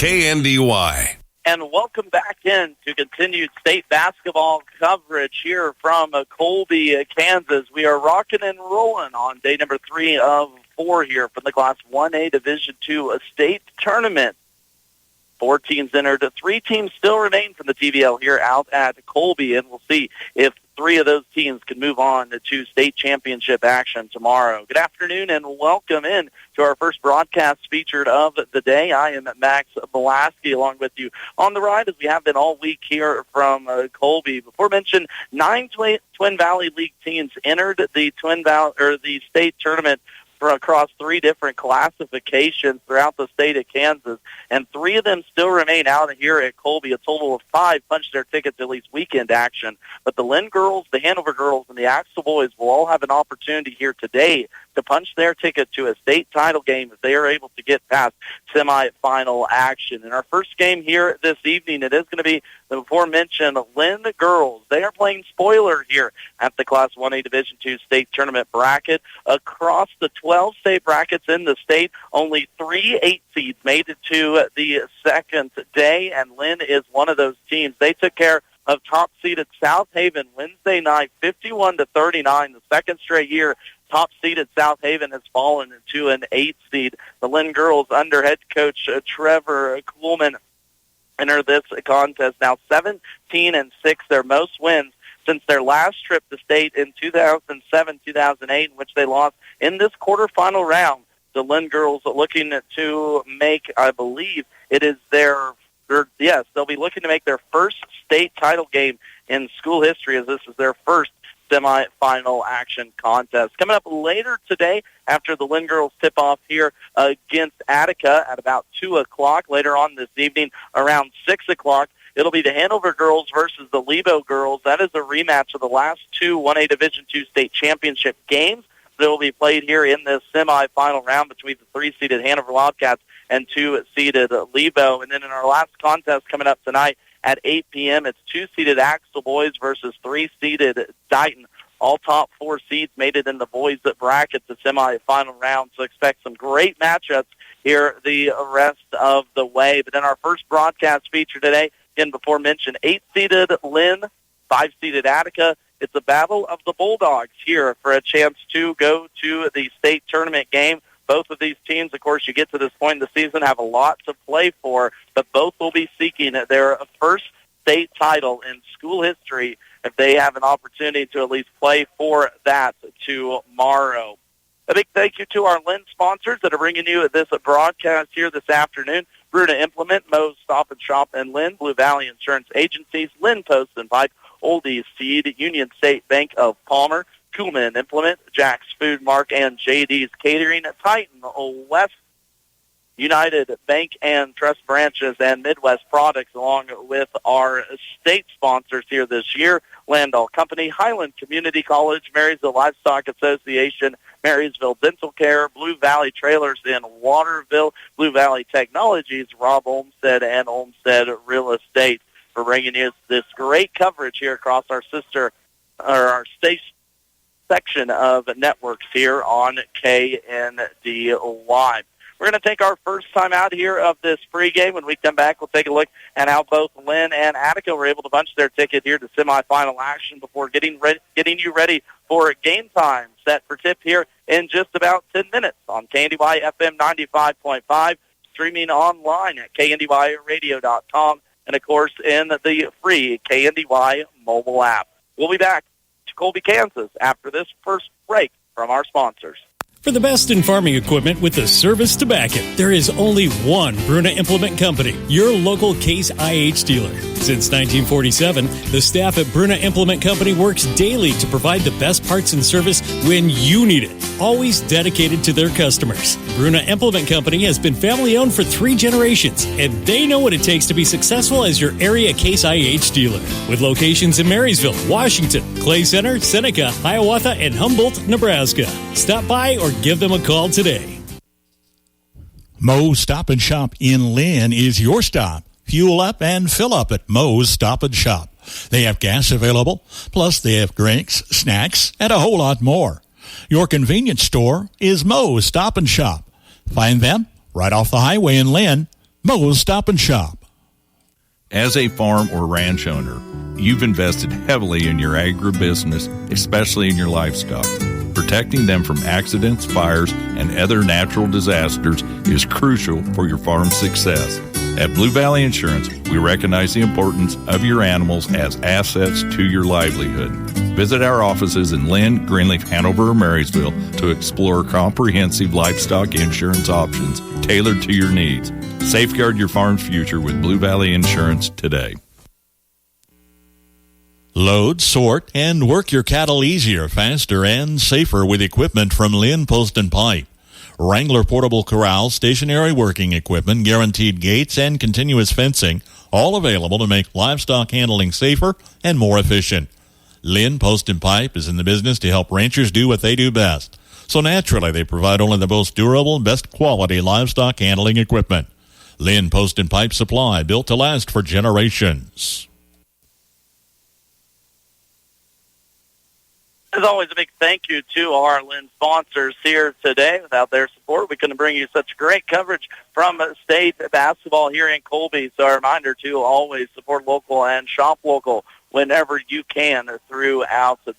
KNDY. And welcome back in to continued state basketball coverage here from Colby, Kansas. We are rocking and rolling on day number 3 of 4 here from the Class 1A Division II state tournament. 4 teams entered. 3 teams still remain from the TVL here out at Colby, and we'll see if 3 of those teams can move on to state championship action tomorrow. Good afternoon and welcome in to our first broadcast featured of the day. I am Max Belaski along with you on the ride as we have been all week here from Colby. Before mentioned, 9 Twin Valley League teams entered the the state tournament across 3 different classifications throughout the state of Kansas, and 3 of them still remain out here at Colby. A total of 5 punched their tickets at least weekend action. But the Linn girls, the Hanover girls, and the Axel boys will all have an opportunity here today to punch their ticket to a state title game if they are able to get past semifinal action. In our first game here this evening, it is going to be the before-mentioned Linn girls. They are playing spoiler here at the Class 1A Division II state tournament bracket. Across the 12 state brackets in the state, only 3 8 seeds made it to the second day, and Linn is one of those teams. They took care of top-seeded South Haven Wednesday night, 51-39, the second straight year. Top-seeded South Haven has fallen into an 8 seed. The Linn girls under head coach Trevor Kuhlman enter this contest now 17-6, their most wins since their last trip to state in 2007-2008, in which they lost in this quarterfinal round. The Linn girls looking to make, I believe, it is they'll be looking to make their first state title game in school history, as this is their first semifinal action contest. Coming up later today after the Linn girls tip off here against Attica at about 2 o'clock. Later on this evening around 6 o'clock, it'll be the Hanover girls versus the Lebo girls. That is a rematch of the last 2 1A Division II state championship games that will be played here in this semifinal round between the 3-seeded Hanover Wildcats and 2-seeded Lebo. And then in our last contest coming up tonight, at 8 p.m., it's 2-seeded Axel boys versus 3-seeded Dighton. All top 4 seeds made it in the boys bracket, the semifinal round, so expect some great matchups here the rest of the way. But in our first broadcast feature today, again, before mentioned, 8-seeded Linn, 5-seeded Attica. It's a battle of the Bulldogs here for a chance to go to the state tournament game. Both of these teams, of course, you get to this point in the season, have a lot to play for, but both will be seeking their first state title in school history if they have an opportunity to at least play for that tomorrow. A big thank you to our Linn sponsors that are bringing you this broadcast here this afternoon. Bruna Implement, Moe's Stop and Shop and Linn, Blue Valley Insurance Agencies, Linn Post and Pipe, Oldies Seed, Union State Bank of Palmer, Kuhlman Implement, Jack's Food Mark, and JD's Catering, Titan West United Bank and Trust Branches, and Midwest Products, along with our state sponsors here this year, Landall Company, Highland Community College, Marysville Livestock Association, Marysville Dental Care, Blue Valley Trailers in Waterville, Blue Valley Technologies, Rob Olmsted, and Olmsted Real Estate for bringing us this great coverage here across our state section of networks here on KNDY. We're going to take our first time out here of this pregame. When we come back, we'll take a look at how both Linn and Attica were able to punch their ticket here to semifinal action before getting you ready for game time set for tip here in just about 10 minutes on KNDY FM 95.5, streaming online at kndyradio.com, and, of course, in the free KNDY mobile app. We'll be back to Colby, Kansas after this first break from our sponsors. For the best in farming equipment with the service to back it, there is only one Bruna Implement Company, your local Case IH dealer. Since 1947, the staff at Bruna Implement Company works daily to provide the best parts and service when you need it, always dedicated to their customers. Bruna Implement Company has been family-owned for 3 generations, and they know what it takes to be successful as your area Case IH dealer. With locations in Marysville, Washington, Clay Center, Seneca, Hiawatha, and Humboldt, Nebraska. Stop by or give them a call today. Moe's Stop and Shop in Linn is your stop. Fuel up and fill up at Moe's Stop and Shop. They have gas available, plus they have drinks, snacks, and a whole lot more. Your convenience store is Moe's Stop and Shop. Find them right off the highway in Linn. Moe's Stop and Shop. As a farm or ranch owner, you've invested heavily in your agribusiness, especially in your livestock. Protecting them from accidents, fires, and other natural disasters is crucial for your farm's success. At Blue Valley Insurance, we recognize the importance of your animals as assets to your livelihood. Visit our offices in Linn, Greenleaf, Hanover, or Marysville to explore comprehensive livestock insurance options tailored to your needs. Safeguard your farm's future with Blue Valley Insurance today. Load, sort, and work your cattle easier, faster, and safer with equipment from Linn Post and Pipe. Wrangler portable corrals, stationary working equipment, guaranteed gates, and continuous fencing, all available to make livestock handling safer and more efficient. Linn Post and Pipe is in the business to help ranchers do what they do best. So naturally, they provide only the most durable and best quality livestock handling equipment. Linn Post and Pipe Supply, built to last for generations. As always, a big thank you to our Linn sponsors here today. Without their support, we couldn't bring you such great coverage from state basketball here in Colby. So a reminder to always support local and shop local whenever you can throughout the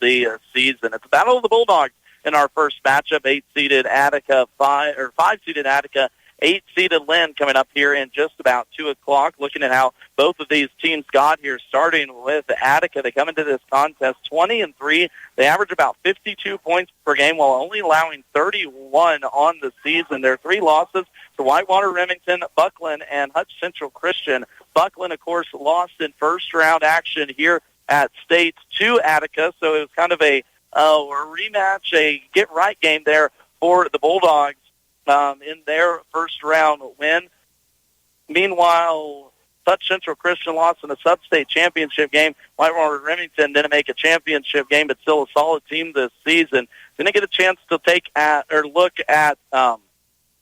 season. It's the Battle of the Bulldogs in our first matchup. 8-seeded Attica, 5-seeded Attica, 8-seeded Linn coming up here in just about 2 o'clock. Looking at how both of these teams got here, starting with Attica. They come into this contest 20-3. They average about 52 points per game while only allowing 31 on the season. Their 3 losses to Whitewater, Remington, Buckland, and Hutch Central Christian. Buckland, of course, lost in first-round action here at State to Attica, so it was kind of a rematch, a get-right game there for the Bulldogs in their first-round win. Meanwhile, Hutch Central Christian lost in a sub-state championship game. Whitewater Remington didn't make a championship game, but still a solid team this season. Didn't get a chance to look at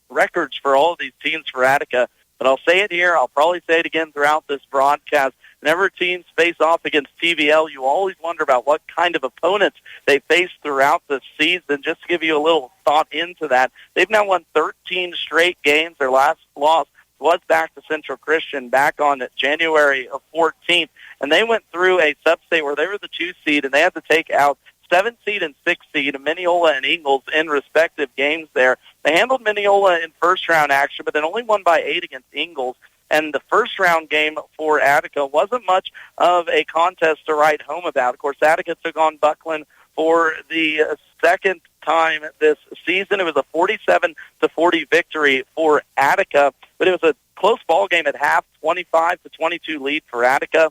records for all of these teams for Attica, but I'll say it here. I'll probably say it again throughout this broadcast. Whenever teams face off against TVL, you always wonder about what kind of opponents they face throughout the season. Just to give you a little thought into that, they've now won 13 straight games. Their last loss was back to Central Christian back on January 14th, and they went through a sub-state where they were the 2 seed, and they had to take out 7 seed and 6 seed, Mineola and Ingalls, in respective games there. They handled Mineola in first-round action, but then only won by 8 against Ingalls. And the first-round game for Attica wasn't much of a contest to write home about. Of course, Attica took on Buckland for the second time this season. It was a 47-40 victory for Attica, but it was a close ball game at half, 25-22 lead for Attica.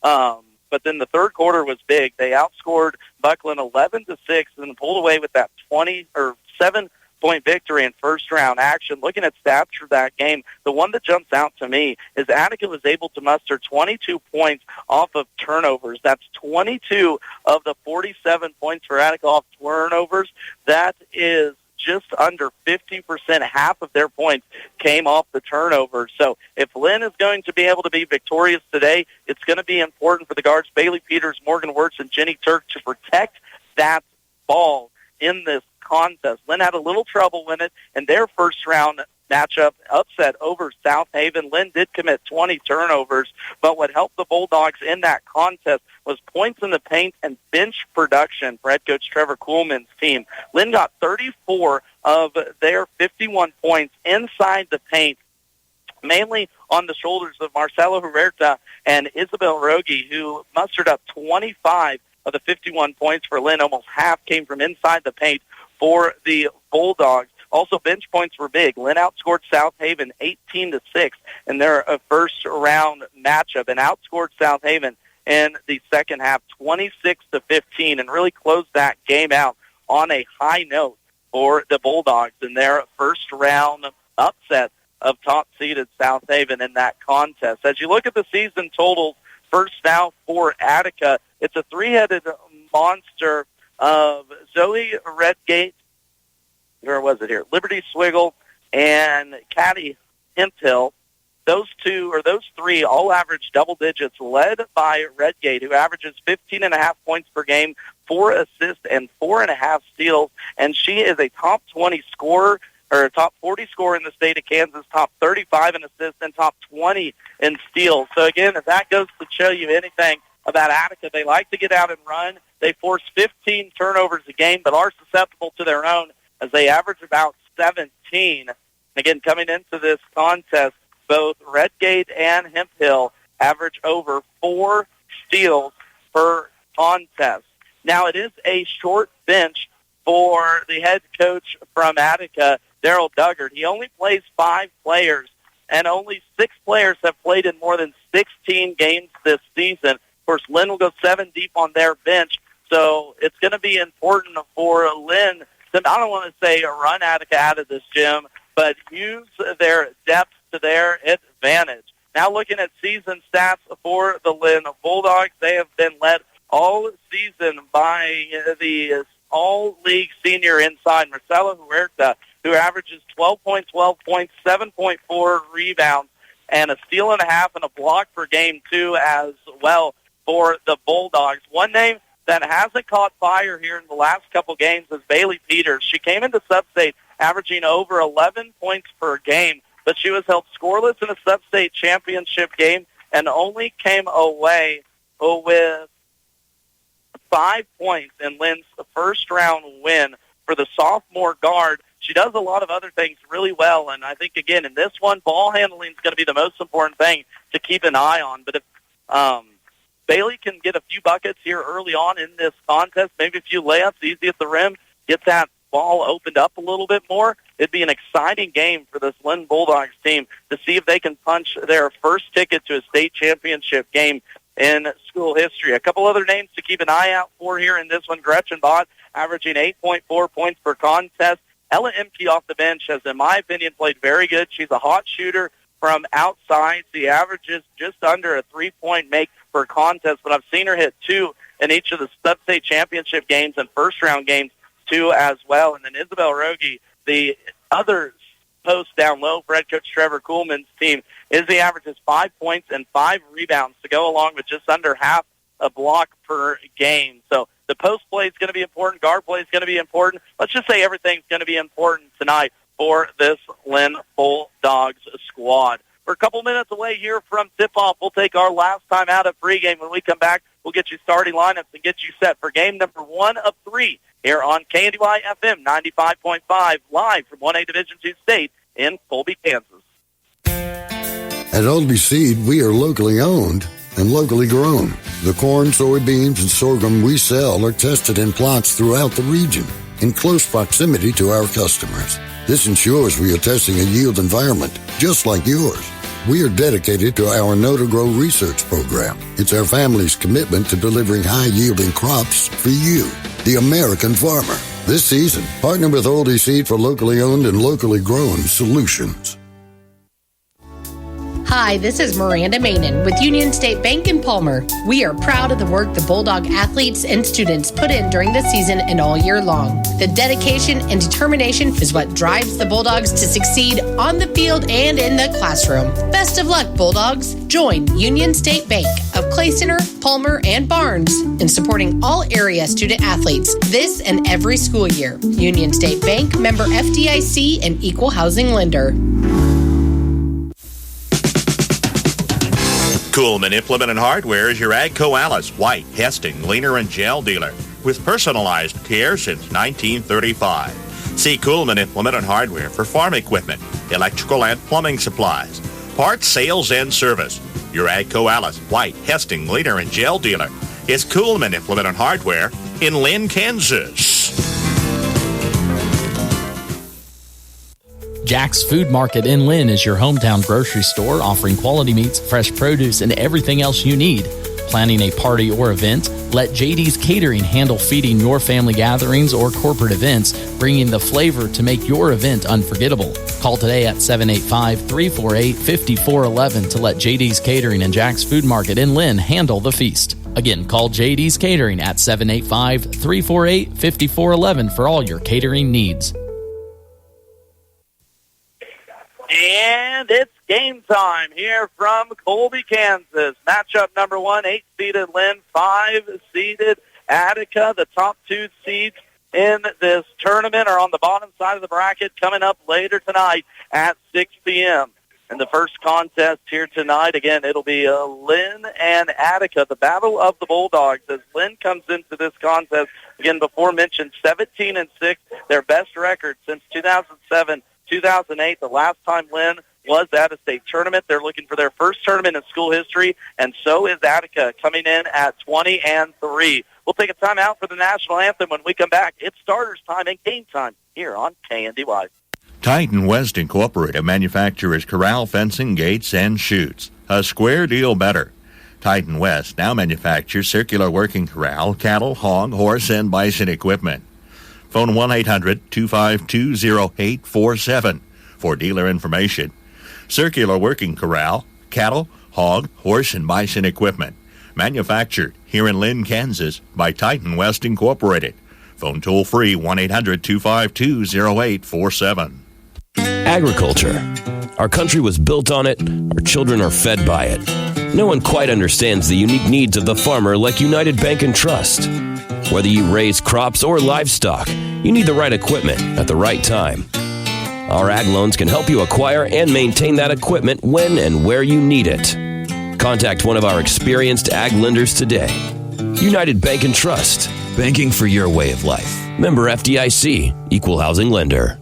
But then the third quarter was big. They outscored Buckland 11-6 and pulled away with that 7-point victory in first-round action. Looking at stats for that game, the one that jumps out to me is Attica was able to muster 22 points off of turnovers. That's 22 of the 47 points for Attica off turnovers. That is just under 50%. Half of their points came off the turnovers. So if Linn is going to be able to be victorious today, it's going to be important for the guards Bailey Peters, Morgan Wirtz, and Jenny Turk to protect that ball in this contest. Linn had a little trouble with it in their first-round matchup upset over South Haven. Linn did commit 20 turnovers, but what helped the Bulldogs in that contest was points in the paint and bench production for head coach Trevor Kuhlman's team. Linn got 34 of their 51 points inside the paint, mainly on the shoulders of Marcelo Huerta and Isabel Rogi, who mustered up 25 of the 51 points for Linn. Almost half came from inside the paint for the Bulldogs. Also, bench points were big. Linn outscored South Haven 18-6 in their first-round matchup and outscored South Haven in the second half 26-15 and really closed that game out on a high note for the Bulldogs in their first-round upset of top-seeded South Haven in that contest. As you look at the season totals, first now for Attica, it's a 3-headed monster of Zoe Redgate, where was it here? Liberty Swiggle and Caddy Hemphill. Those three all average double digits, led by Redgate, who averages 15.5 points per game, 4 assists, and 4.5 steals. And she is a top 20 scorer or top 40 scorer in the state of Kansas, top 35 in assists, and top 20 in steals. So again, if that goes to show you anything about Attica, they like to get out and run. They force 15 turnovers a game, but are susceptible to their own as they average about 17. Again, coming into this contest, both Redgate and Hemphill average over 4 steals per contest. Now, it is a short bench for the head coach from Attica, Daryl Duggard. He only plays 5 players, and only 6 players have played in more than 16 games this season. Of course, Linn will go 7 deep on their bench, so it's going to be important for Linn to, I don't want to say run Attica out of this gym, but use their depth to their advantage. Now looking at season stats for the Linn Bulldogs, they have been led all season by the all-league senior inside Marcela Huerta, who averages 12 points, 7.4 rebounds, and a steal and a half and a block per game, too, as well for the Bulldogs. One name that hasn't caught fire here in the last couple games is Bailey Peters. She came into sub-state averaging over 11 points per game, but she was held scoreless in a sub-state championship game and only came away with 5 points in Linn's first-round win for the sophomore guard. She does a lot of other things really well, and I think, again, in this one, ball handling is going to be the most important thing to keep an eye on. But if Bailey can get a few buckets here early on in this contest, maybe a few layups, easy at the rim, get that ball opened up a little bit more, it'd be an exciting game for this Linn Bulldogs team to see if they can punch their first ticket to a state championship game in school history. A couple other names to keep an eye out for here in this one. Gretchen Bott averaging 8.4 points per contest. Ella Imke off the bench has, in my opinion, played very good. She's a hot shooter from outside. She averages just under a 3-point make per contest, but I've seen her hit 2 in each of the sub-state championship games and first-round games, 2 as well. And then Isabel Rogie, the other post down low for head coach Trevor Kuhlman's team, Izzy averages 5 points and 5 rebounds to go along with just under half a block per game. So the post play is going to be important. Guard play is going to be important. Let's just say everything's going to be important tonight for this Linn Bulldogs squad. We're a couple minutes away here from tip-off. We'll take our last time out of pregame. When we come back, we'll get you starting lineups and get you set for game number 1 of 3 here on KNDY FM 95.5, live from 1A Division II State in Colby, Kansas. At Oldie Seed, we are locally owned and locally grown. The corn, soybeans, and sorghum we sell are tested in plots throughout the region in close proximity to our customers. This ensures we are testing a yield environment just like yours. We are dedicated to our Know to Grow research program. It's our family's commitment to delivering high-yielding crops for you, the American farmer. This season, partner with Oldie Seed for locally owned and locally grown solutions. Hi, this is Miranda Mainin with Union State Bank in Palmer. We are proud of the work the Bulldog athletes and students put in during the season and all year long. The dedication and determination is what drives the Bulldogs to succeed on the field and in the classroom. Best of luck, Bulldogs. Join Union State Bank of Clay Center, Palmer, and Barnes in supporting all area student athletes this and every school year. Union State Bank, member FDIC, and equal housing lender. Kuhlman Implement and Hardware is your Agco Alice, White, Hesting, Leaner, and Gel dealer with personalized care since 1935. See Kuhlman Implement and Hardware for farm equipment, electrical, and plumbing supplies, parts, sales, and service. Your Agco Alice, White, Hesting, Leaner, and Gel dealer is Kuhlman Implement and Hardware in Linn, Kansas. Jack's Food Market in Linn is your hometown grocery store offering quality meats, fresh produce, and everything else you need. Planning a party or event? Let JD's Catering handle feeding your family gatherings or corporate events, bringing the flavor to make your event unforgettable. Call today at 785-348-5411 to let JD's Catering and Jack's Food Market in Linn handle the feast. Again, call JD's Catering at 785-348-5411 for all your catering needs. And it's game time here from Colby, Kansas. Matchup number 1, 8-seeded Linn, 5-seeded Attica. The top 2 seeds in this tournament are on the bottom side of the bracket coming up later tonight at 6 p.m. And the first contest here tonight, again, it'll be Linn and Attica, the Battle of the Bulldogs, as Linn comes into this contest. Again, before mentioned, 17-6, their best record since 2007, 2008, the last time Linn was at a state tournament. They're looking for their first tournament in school history, and so is Attica, coming in at 20-3. We'll take a timeout for the national anthem. When we come back, it's starters time and game time here on KNDY. Titan West Incorporated manufactures corral fencing, gates, and chutes. A square deal better. Titan West now manufactures circular working corral, cattle, hog, horse, and bison equipment. Phone 1-800-252-0847 for dealer information. Circular working corral, cattle, hog, horse, and bison equipment. Manufactured here in Linn, Kansas by Titan West Incorporated. Phone toll free 1-800-252-0847. Agriculture. Our country was built on it. Our children are fed by it. No one quite understands the unique needs of the farmer like United Bank and Trust. Whether you raise crops or livestock, you need the right equipment at the right time. Our ag loans can help you acquire and maintain that equipment when and where you need it. Contact one of our experienced ag lenders today. United Bank and Trust. Banking for your way of life. Member FDIC. Equal housing lender.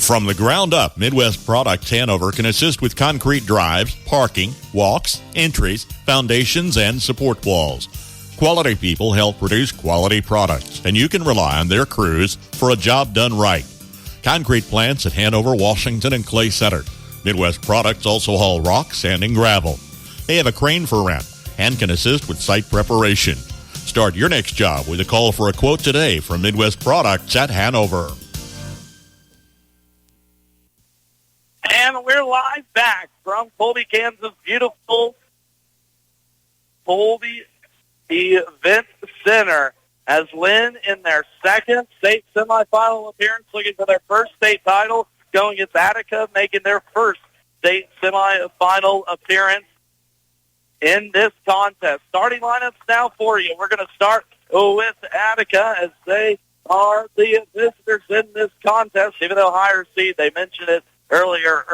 From the ground up, Midwest Products Hanover can assist with concrete drives, parking, walks, entries, foundations, and support walls. Quality people help produce quality products, and you can rely on their crews for a job done right. Concrete plants at Hanover, Washington, and Clay Center. Midwest Products also haul rock, sand, and gravel. They have a crane for rent and can assist with site preparation. Start your next job with a call for a quote today from Midwest Products at Hanover. And we're live back from Colby, Kansas. Beautiful Colby Event Center as Linn in their second state semifinal appearance, looking for their first state title, going against Attica, making their first state semifinal appearance in this contest. Starting lineups now for you. We're going to start with Attica as they are the visitors in this contest, even though higher seed, they mentioned it earlier.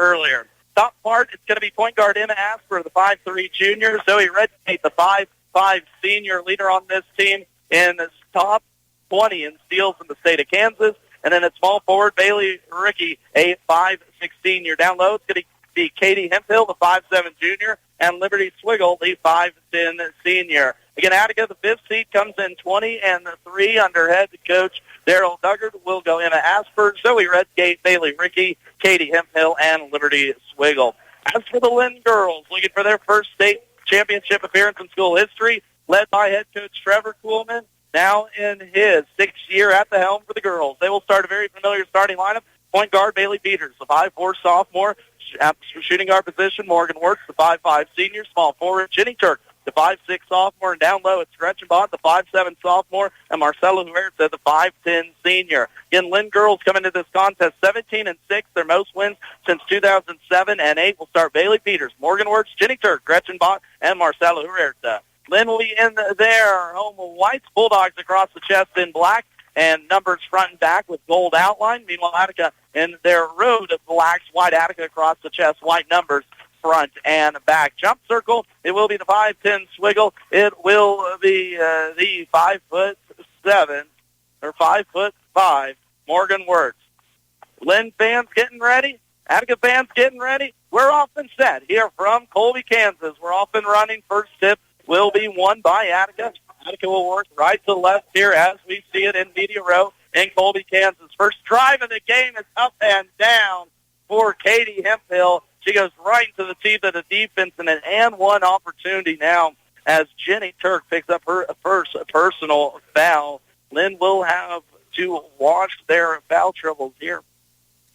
Top part, it's going to be point guard Emma Asper, the 5'3 junior. Zoe Redgate, the 5'5 senior leader on this team in the top 20 in steals in the state of Kansas. And then at small forward, Bailey Ricky, a 5'6 senior. Down low, it's going to be Katie Hemphill, the 5'7 junior, and Liberty Swiggle, the 5'10 senior. Again, Attica, the fifth seed, comes in 20-3 under head coach Daryl Duggard. Will go Emma Asper, Zoe Redgate, Bailey Ricky, Katie Hemphill, and Liberty Swiggle. As for the Linn girls, looking for their first state championship appearance in school history, led by head coach Trevor Kuhlman, now in his sixth year at the helm for the girls. They will start a very familiar starting lineup. Point guard Bailey Peters, the 5'4 sophomore. At shooting guard position, Morgan Wirtz, the 5'5 senior. Small forward, Jenny Turk, the 5'6 sophomore. And down low, it's Gretchen Bott, the 5'7 sophomore, and Marcella Huerta, the 5'10 senior. Again, Linn girls come into this contest 17-6, their most wins since 2007 and 8. Will start Bailey Peters, Morgan Wirtz, Jenny Turk, Gretchen Bott, and Marcella Huerta. Linn will be in their home whites, Bulldogs across the chest in black, and numbers front and back with gold outline. Meanwhile, Attica in their road of blacks, white Attica across the chest, white numbers front and back. Jump circle, it will be the 5'10 Swiggle. It will be the 5'7" or 5'5" Morgan Wirtz. Linn fans getting ready. Attica fans getting ready. We're off and set here from Colby, Kansas. We're off and running. First tip will be won by Attica. Attica will work right to left here as we see it in Media Row in Colby, Kansas. First drive of the game is up and down for Katie Hemphill. She goes right into the teeth of the defense, and an and one opportunity now as Jenny Turk picks up her first personal foul. Linn will have to watch their foul troubles here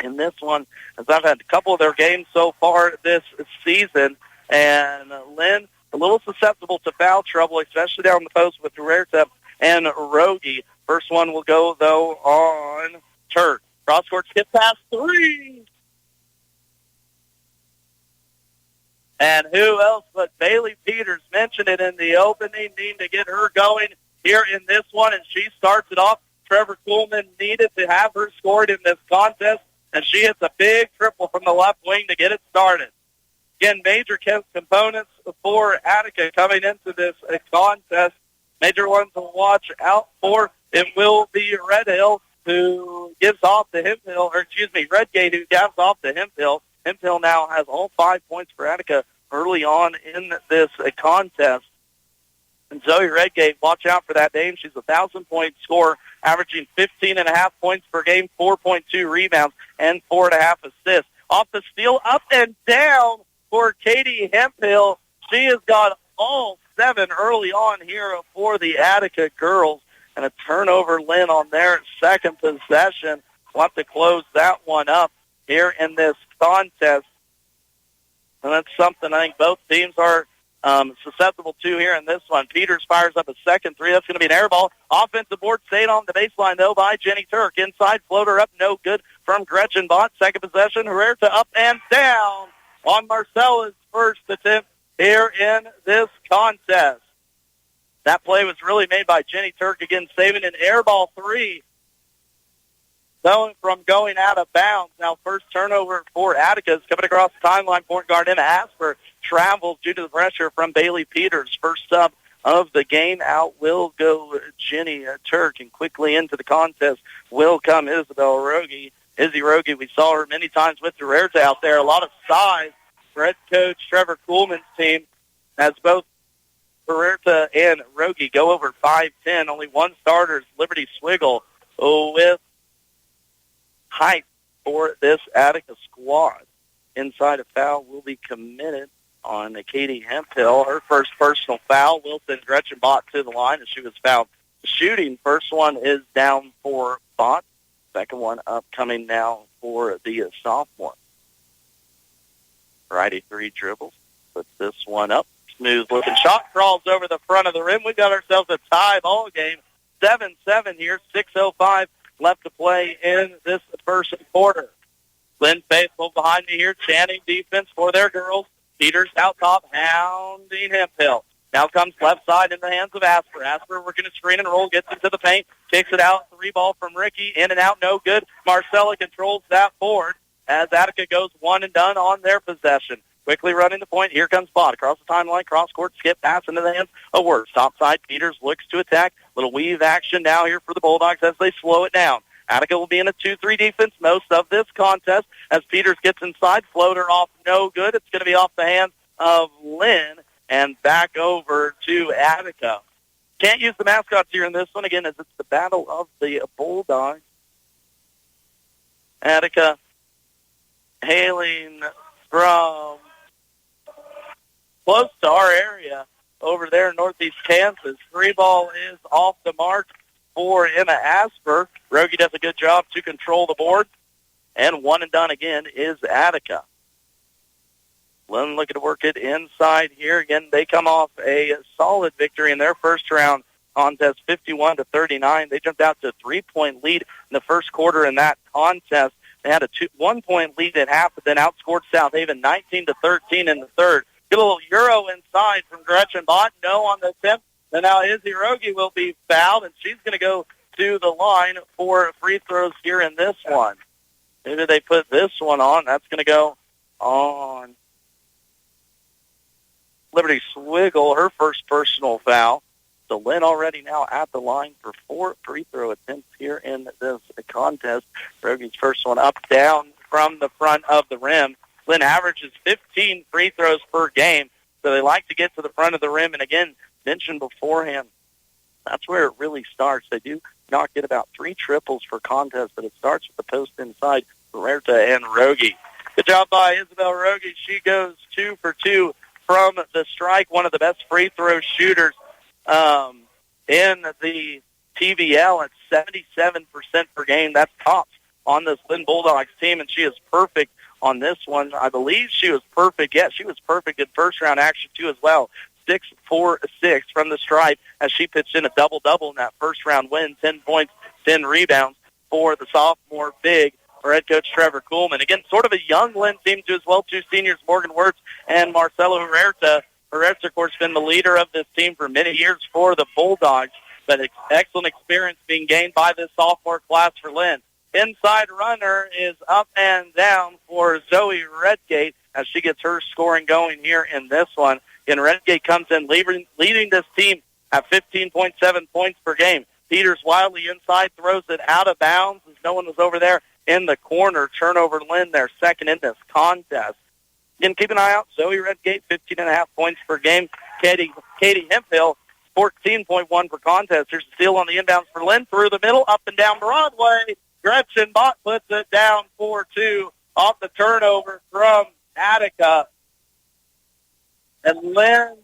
in this one, as I've had a couple of their games so far this season, and Linn a little susceptible to foul trouble, especially down the post with Huerta and Rogie. First one will go, though, on Turk. Cross court skip pass, three. And who else but Bailey Peters mentioned it in the opening, needing to get her going here in this one, and she starts it off. Trevor Kuhlman needed to have her scored in this contest, and she hits a big triple from the left wing to get it started. Again, major components for Attica coming into this contest. Major ones to watch out for. It will be Redgate who gives off to Hemphill, Redgate who gives off to Hemphill. Hemphill now has all 5 points for Attica early on in this contest. And Zoe Redgate, watch out for that name. She's a 1,000-point scorer, averaging 15.5 points per game, 4.2 rebounds, and 4.5 assists. Off the steal, up and down for Katie Hemphill. She has got all 7 early on here for the Attica girls. And a turnover, Linn, on their second possession. We'll have to close that one up here in this contest. And that's something I think both teams are susceptible to here in this one. Peters fires up a second three. That's going to be an air ball. Offensive board stayed on the baseline, though, by Jenny Turk. Inside floater up, no good from Gretchen Bott. Second possession, Huerta up and down on Marcella's first attempt here in this contest. That play was really made by Jenny Turk, again saving an air ball three. From going out of bounds. Now first turnover for Attica is coming across the timeline. Point guard Emma Asper travels due to the pressure from Bailey Peters. First sub of the game out will go Jenny Turk, and quickly into the contest will come Isabel Rogie. Izzy Rogie, we saw her many times with Huerta out there. A lot of size for head coach Trevor Kuhlman's team, as both Huerta and Rogie go over 5'10". Only one starter is Liberty Swiggle with height for this Attica squad. Inside a foul will be committed on Katie Hemphill. Her first personal foul will send Gretchen Bott to the line as she was fouled shooting. First one is down for Bott. Second one upcoming now for the sophomore. Righty three dribbles. Puts this one up. Smooth looking shot. Crawls over the front of the rim. We got ourselves a tie ball game. 7-7 here. 6:05 left to play in this first quarter. Linn Faithful behind me here, chanting defense for their girls. Peters out top, hounding Hemphill. Now comes left side in the hands of Asper. Asper working a screen and roll, gets into the paint, kicks it out. Three ball from Ricky, in and out, no good. Marcella controls that board as Attica goes one and done on their possession. Quickly running the point. Here comes Bott across the timeline, cross-court skip pass into the hands of Wirtz. Top side, Peters looks to attack. Little weave action now here for the Bulldogs as they slow it down. Attica will be in a 2-3 defense most of this contest as Peters gets inside. Floater off, no good. It's going to be off the hands of Linn and back over to Attica. Can't use the mascots here in this one again as it's the battle of the Bulldogs. Attica hailing from close to our area over there in northeast Kansas. Three ball is off the mark for Emma Asper. Rogie does a good job to control the board. And one and done again is Attica. Linn looking to work it inside here. Again, they come off a solid victory in their first round contest, 51-39. They jumped out to a 3-point lead in the first quarter in that contest. They had a 1-point lead at half, but then outscored South Haven 19-13 in the third. Get a little Euro inside from Gretchen Bott. No on the attempt. And now Izzy Rogie will be fouled, and she's going to go to the line for free throws here in this one. Maybe they put this one on. That's going to go on Liberty Swiggle, her first personal foul. So Linn already now at the line for 4 free throw attempts here in this contest. Rogie's first one up, down from the front of the rim. Linn averages 15 free throws per game, so they like to get to the front of the rim. And again, mentioned beforehand, that's where it really starts. They do not get about 3 triples for contests, but it starts with the post inside, Huerta and Rogie. Good job by Isabel Rogie. She goes 2 for 2 from the strike, one of the best free throw shooters in the TVL at 77% per game. That's tops on this Linn Bulldogs team, and she is perfect on this one. I believe she was perfect. Yes, she was perfect in first-round action, too, as well. 6-4-6 from the stripe as she pitched in a double-double in that first-round win, 10 points, 10 rebounds for the sophomore big for head coach Trevor Kuhlman. Again, sort of a young Linn team too as well. Two seniors, Morgan Wirtz and Marcelo Huerta. Huerta, of course, been the leader of this team for many years for the Bulldogs, but excellent experience being gained by this sophomore class for Linn. Inside runner is up and down for Zoe Redgate as she gets her scoring going here in this one. And Redgate comes in leading this team at 15.7 points per game. Peters wildly inside, throws it out of bounds as no one was over there in the corner. Turnover Linn, their second in this contest. Again, keep an eye out. Zoe Redgate, 15.5 points per game. Katie Hemphill, 14.1 per contest. Here's a steal on the inbounds for Linn. Through the middle, up and down Broadway. Gretchen Bott puts it down 4-2 off the turnover from Attica. And Linn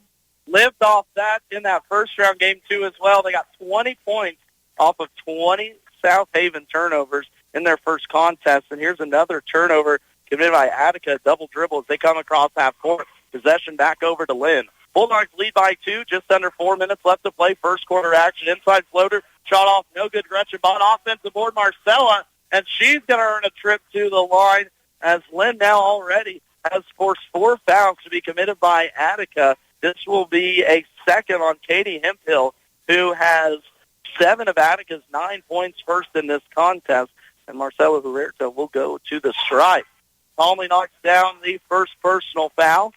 lived off that in that first-round game, too, as well. They got 20 points off of 20 South Haven turnovers in their first contest. And here's another turnover committed by Attica, double dribble as they come across half court. Possession back over to Linn. Bulldogs lead by 2, just under 4 minutes left to play. First quarter action, inside floater, shot off, no good. Gretchen Bott, offensive board, Marcella, and she's going to earn a trip to the line as Linn now already has forced 4 fouls to be committed by Attica. This will be a second on Katie Hemphill, who has 7 of Attica's 9 points first in this contest, and Marcelo Huerta will go to the stripe. Calmly knocks down the first personal foul.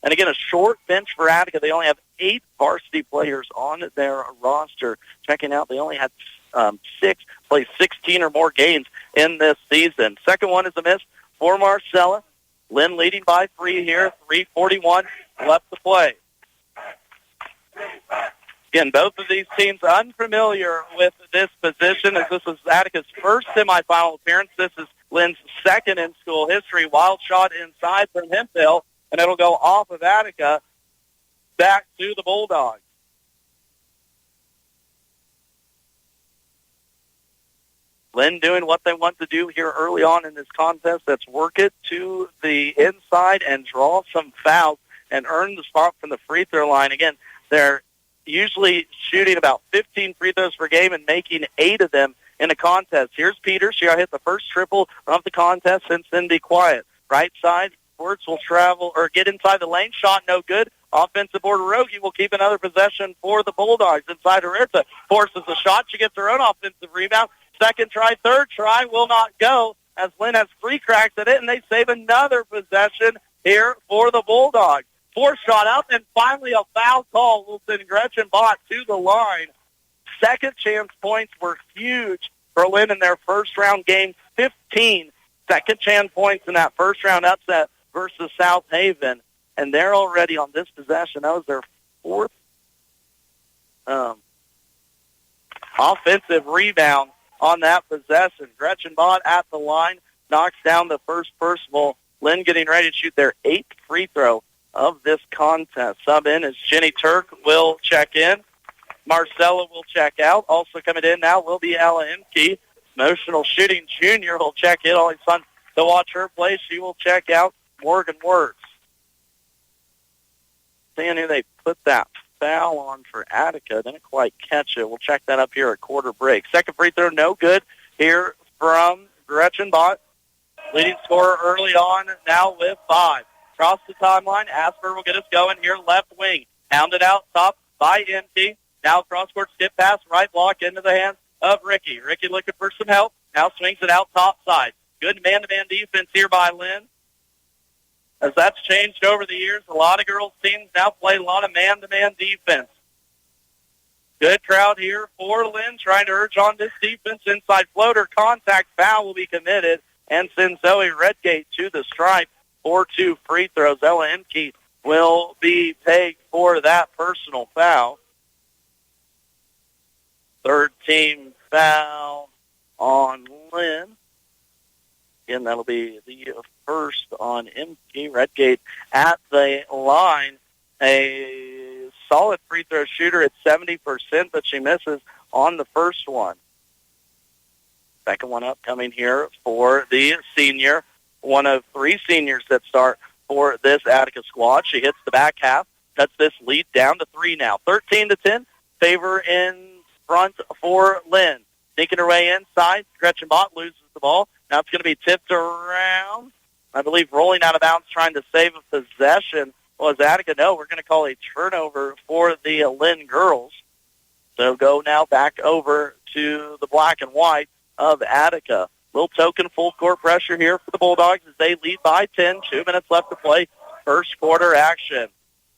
And again, a short bench for Attica. They only have 8 varsity players on their roster. Checking out, they only had 6, played 16 or more games in this season. Second one is a miss for Marcella. Linn leading by 3 here, 3:41 left to play. Again, both of these teams unfamiliar with this position as this is Attica's first semifinal appearance. This is Linn's second in school history. Wild shot inside from Hemphill, and it'll go off of Attica back to the Bulldogs. Linn doing what they want to do here early on in this contest. That's work it to the inside and draw some fouls and earn the spot from the free throw line. Again, they're usually shooting about 15 free throws per game and making 8 of them in a contest. Here's Peters. She hit the first triple of the contest since then be quiet. Right side, Wirtz will travel or get inside the lane. Shot no good. Offensive board, Rogie will keep another possession for the Bulldogs. Inside Huerta forces the shot. She gets her own offensive rebound. Second try, third try will not go as Linn has 3 cracks at it, and they save another possession here for the Bulldogs. 4 shot up, and finally a foul call will send Gretchen Bott to the line. Second chance points were huge for Linn in their first round game. 15 second chance points in that first round upset versus South Haven, and they're already on this possession. That was their 4th offensive rebound on that possession. Gretchen Bott at the line knocks down the first personal. Linn getting ready to shoot their 8th free throw of this contest. Sub in as Jenny Turk will check in. Marcella will check out. Also coming in now will be Ella Imke. Emotional shooting junior will check in. Always fun to watch her play. She will check out. Morgan Wirtz. Seeing who they put that foul on for Attica. Didn't quite catch it. We'll check that up here at quarter break. Second free throw, no good here from Gretchen Bott. Leading scorer early on now with 5. Across the timeline, Asper will get us going here left wing. Hounded out top by Imke. Now cross-court skip pass, right block into the hands of Ricky. Ricky looking for some help. Now swings it out top side. Good man-to-man defense here by Linn. As that's changed over the years, a lot of girls' teams now play a lot of man-to-man defense. Good crowd here for Linn trying to urge on this defense. Inside floater, contact foul will be committed and send Zoe Redgate to the stripe for 2 free throws. Ella Imke will be paid for that personal foul. Third team foul on Linn. Again, that'll be the first on Imke. Redgate at the line. A solid free throw shooter at 70%, but she misses on the first one. Second one up coming here for the senior. One of 3 seniors that start for this Attica squad. She hits the back half, cuts this lead down to 3 now. 13-10, favor in front for Linn. Sneaking her way inside. Gretchen Bott loses the ball. Now it's going to be tipped around. I believe rolling out of bounds trying to save a possession was Attica. No, we're going to call a turnover for the Linn girls. So go now back over to the black and white of Attica. Little token full court pressure here for the Bulldogs as they lead by 10. 2 minutes left to play. First quarter action.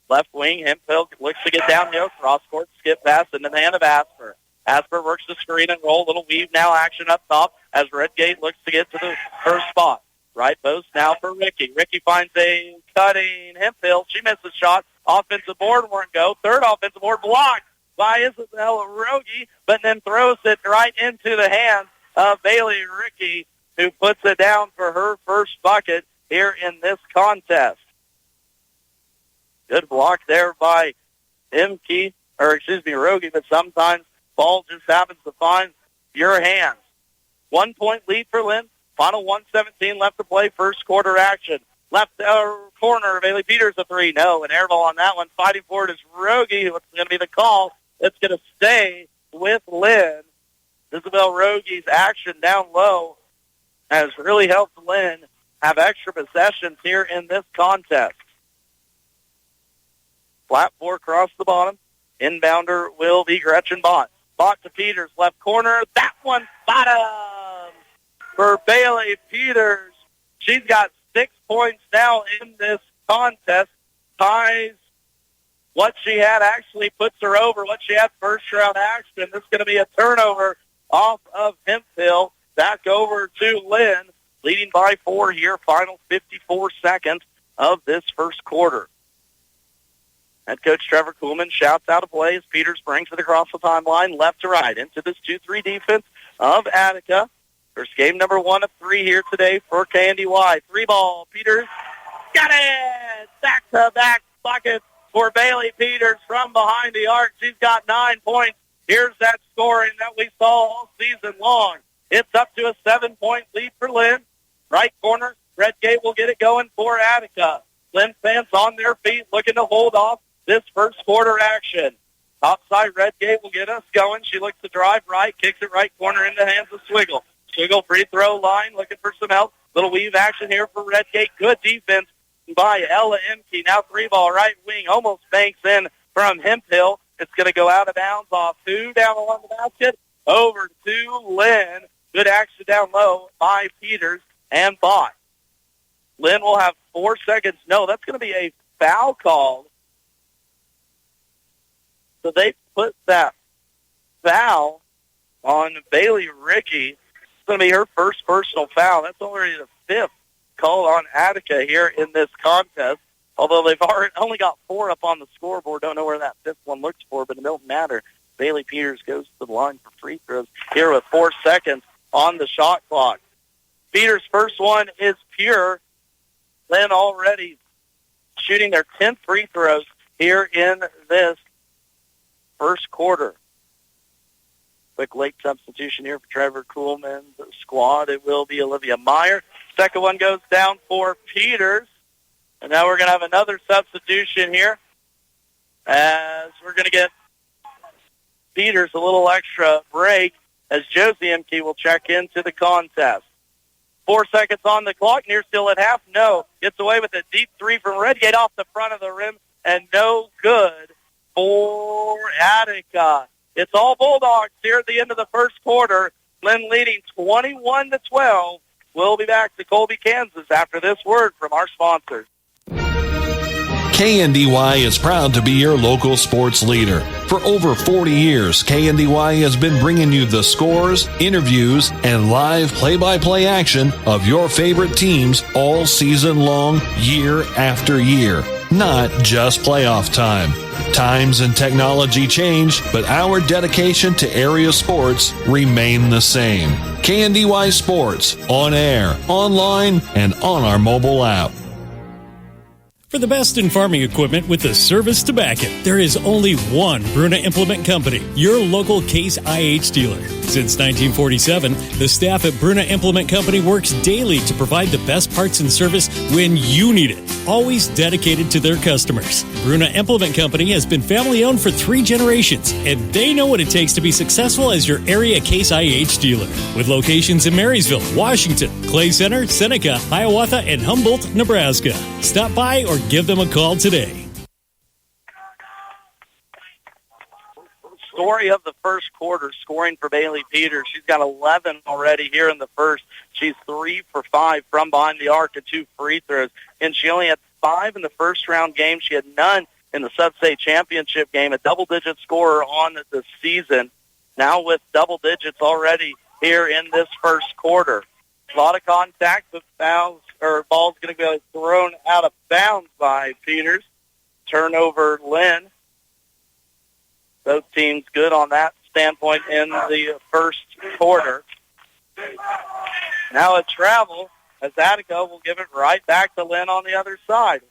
Left wing, Hemphill looks to get downhill. Cross court, skip pass into the hand of Asper. Asper works the screen and roll. Little weave now action up top as Redgate looks to get to her spot. Right post now for Ricky. Ricky finds a cutting Hemphill. She misses shot. Offensive board won't go. Third offensive board blocked by Isabella Rogie, but then throws it right into the hands of Bailey Ricky, who puts it down for her first bucket here in this contest. Good block there by Rogie, but sometimes ball just happens to find your hands. 1 point lead for Linn. Final 1:17 left to play. First quarter action. Left corner, Bailey Peters a three. No, an air ball on that one. Fighting for it is Rogie. What's going to be the call? It's going to stay with Linn. Isabel Rogie's action down low has really helped Linn have extra possessions here in this contest. Flat four across the bottom. Inbounder will be Gretchen Bott. Bott to Peters, left corner. That one bottom for Bailey Peters. She's got 6 points now in this contest. Ties what she had, actually puts her over what she had first round action. This is going to be a turnover off of Hemphill. Back over to Linn, leading by 4 here. Final 54 seconds of this first quarter. Head coach Trevor Kuhlman shouts out a play as Peters brings it across the timeline, left to right, into this 2-3 defense of Attica. First game number 1 of 3 here today for KNDY. 3-ball, Peters got it! Back-to-back buckets for Bailey Peters from behind the arc. She's got 9 points. Here's that scoring that we saw all season long. It's up to a 7-point lead for Linn. Right corner, Redgate will get it going for Attica. Linn fans on their feet looking to hold off this first quarter action. Topside, Redgate will get us going. She looks to drive right, kicks it right corner into the hands of Swiggle. Swiggle free throw line, looking for some help. Little weave action here for Redgate. Good defense by Ella Emke. Now 3-ball right wing, almost banks in from Hemphill. It's going to go out of bounds off 2, down along the basket, over to Linn. Good action down low by Peters and Bott. Linn will have 4 seconds. No, that's going to be a foul called. So they put that foul on Bailey Ricky. It's going to be her first personal foul. That's already the 5th called on Attica here in this contest. Although they've only got 4 up on the scoreboard. Don't know where that 5th one looks for, but it don't matter. Bailey Peters goes to the line for free throws here with 4 seconds on the shot clock. Peters' first one is pure. Linn already shooting their 10th free throws here in this first quarter. Quick late substitution here for Trevor Kuhlman's squad. It will be Olivia Meyer. Second one goes down for Peters. And now we're going to have another substitution here as we're going to get Peters a little extra break as Josie Emke will check into the contest. 4 seconds on the clock. Near still at half. No. Gets away with a deep 3 from Redgate off the front of the rim and no good for Attica. It's all Bulldogs here at the end of the first quarter. Linn leading 21-12. We'll be back to Colby, Kansas after this word from our sponsors. KNDY is proud to be your local sports leader. For over 40 years, KNDY has been bringing you the scores, interviews, and live play-by-play action of your favorite teams all season long, year after year. Not just playoff time. Times and technology change, but our dedication to area sports remain the same. KNDY Sports, on air, online, and on our mobile app. For the best in farming equipment with the service to back it, there is only one Bruna Implement Company, your local Case IH dealer. Since 1947, the staff at Bruna Implement Company works daily to provide the best parts and service when you need it. always dedicated to their customers. Bruna Implement Company has been family-owned for 3 generations, and they know what it takes to be successful as your area Case IH dealer. With locations in Marysville, Washington, Clay Center, Seneca, Hiawatha, and Humboldt, Nebraska. Stop by or give them a call today. Story of the first quarter, scoring for Bailey Peters. She's got 11 already here in the first. She's 3 for 5 from behind the arc and 2 free throws. And she only had 5 in the first round game. She had none in the sub-state championship game, a double-digit scorer on the season. Now with double digits already here in this first quarter. A lot of contact, but ball's going to be thrown out of bounds by Peters. Turnover, Linn. Both teams good on that standpoint in the first quarter. Now a travel as Attica will give it right back to Linn on the other side.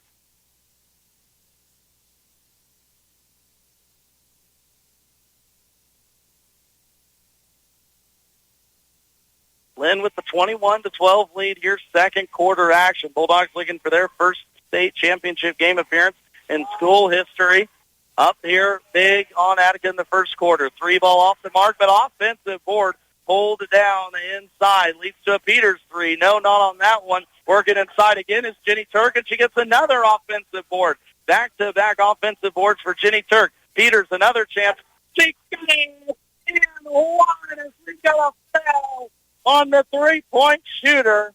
Linn with the 21-12 lead here, second quarter action. Bulldogs looking for their first state championship game appearance in school history. Up here, big on Attica in the first quarter. 3-ball off the mark, but offensive board pulled down inside. Leads to a Peters 3. No, not on that one. Working inside again is Jenny Turk, and she gets another offensive board. Back-to-back offensive boards for Jenny Turk. Peters, another chance. She got it in one as we got a foul on the three-point shooter.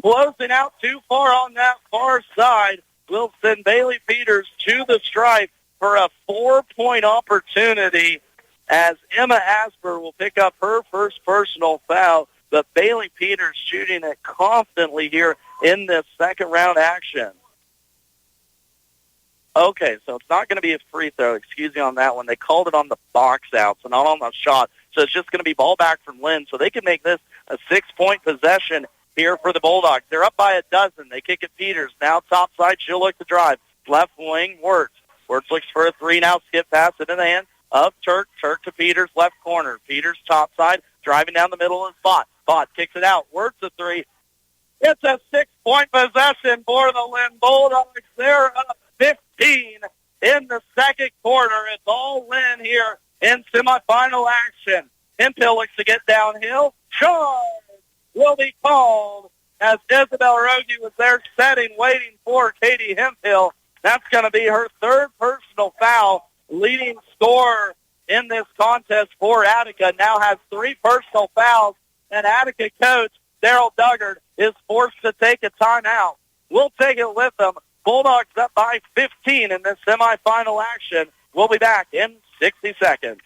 Closing out too far on that far side. Will send Bailey Peters to the stripe for a 4-point opportunity as Emma Asper will pick up her first personal foul. But Bailey Peters shooting it confidently here in this second round action. Okay, so it's not going to be a free throw. Excuse me on that one. They called it on the box out, so not on the shot. So it's just going to be ball back from Linn. So they can make this a 6-point possession here for the Bulldogs. They're up by 12. They kick it Peters. Now top side, she'll look to drive. Left wing, Wirtz. Wirtz looks for a 3 now. Skip pass it in the hand of Turk. Turk to Peters, left corner. Peters top side, driving down the middle of the spot. Bott kicks it out. Wirtz a 3. It's a 6-point possession for the Linn Bulldogs. They're up 15 in the second quarter. It's all Linn here in semifinal action. Hemphill looks to get downhill. Charge will be called as Isabel Rogie was there setting, waiting for Katie Hemphill. That's going to be her third personal foul. Leading scorer in this contest for Attica now has 3 personal fouls, and Attica coach Daryl Duggard is forced to take a timeout. We'll take it with them. Bulldogs up by 15 in this semifinal action. We'll be back in 60 seconds.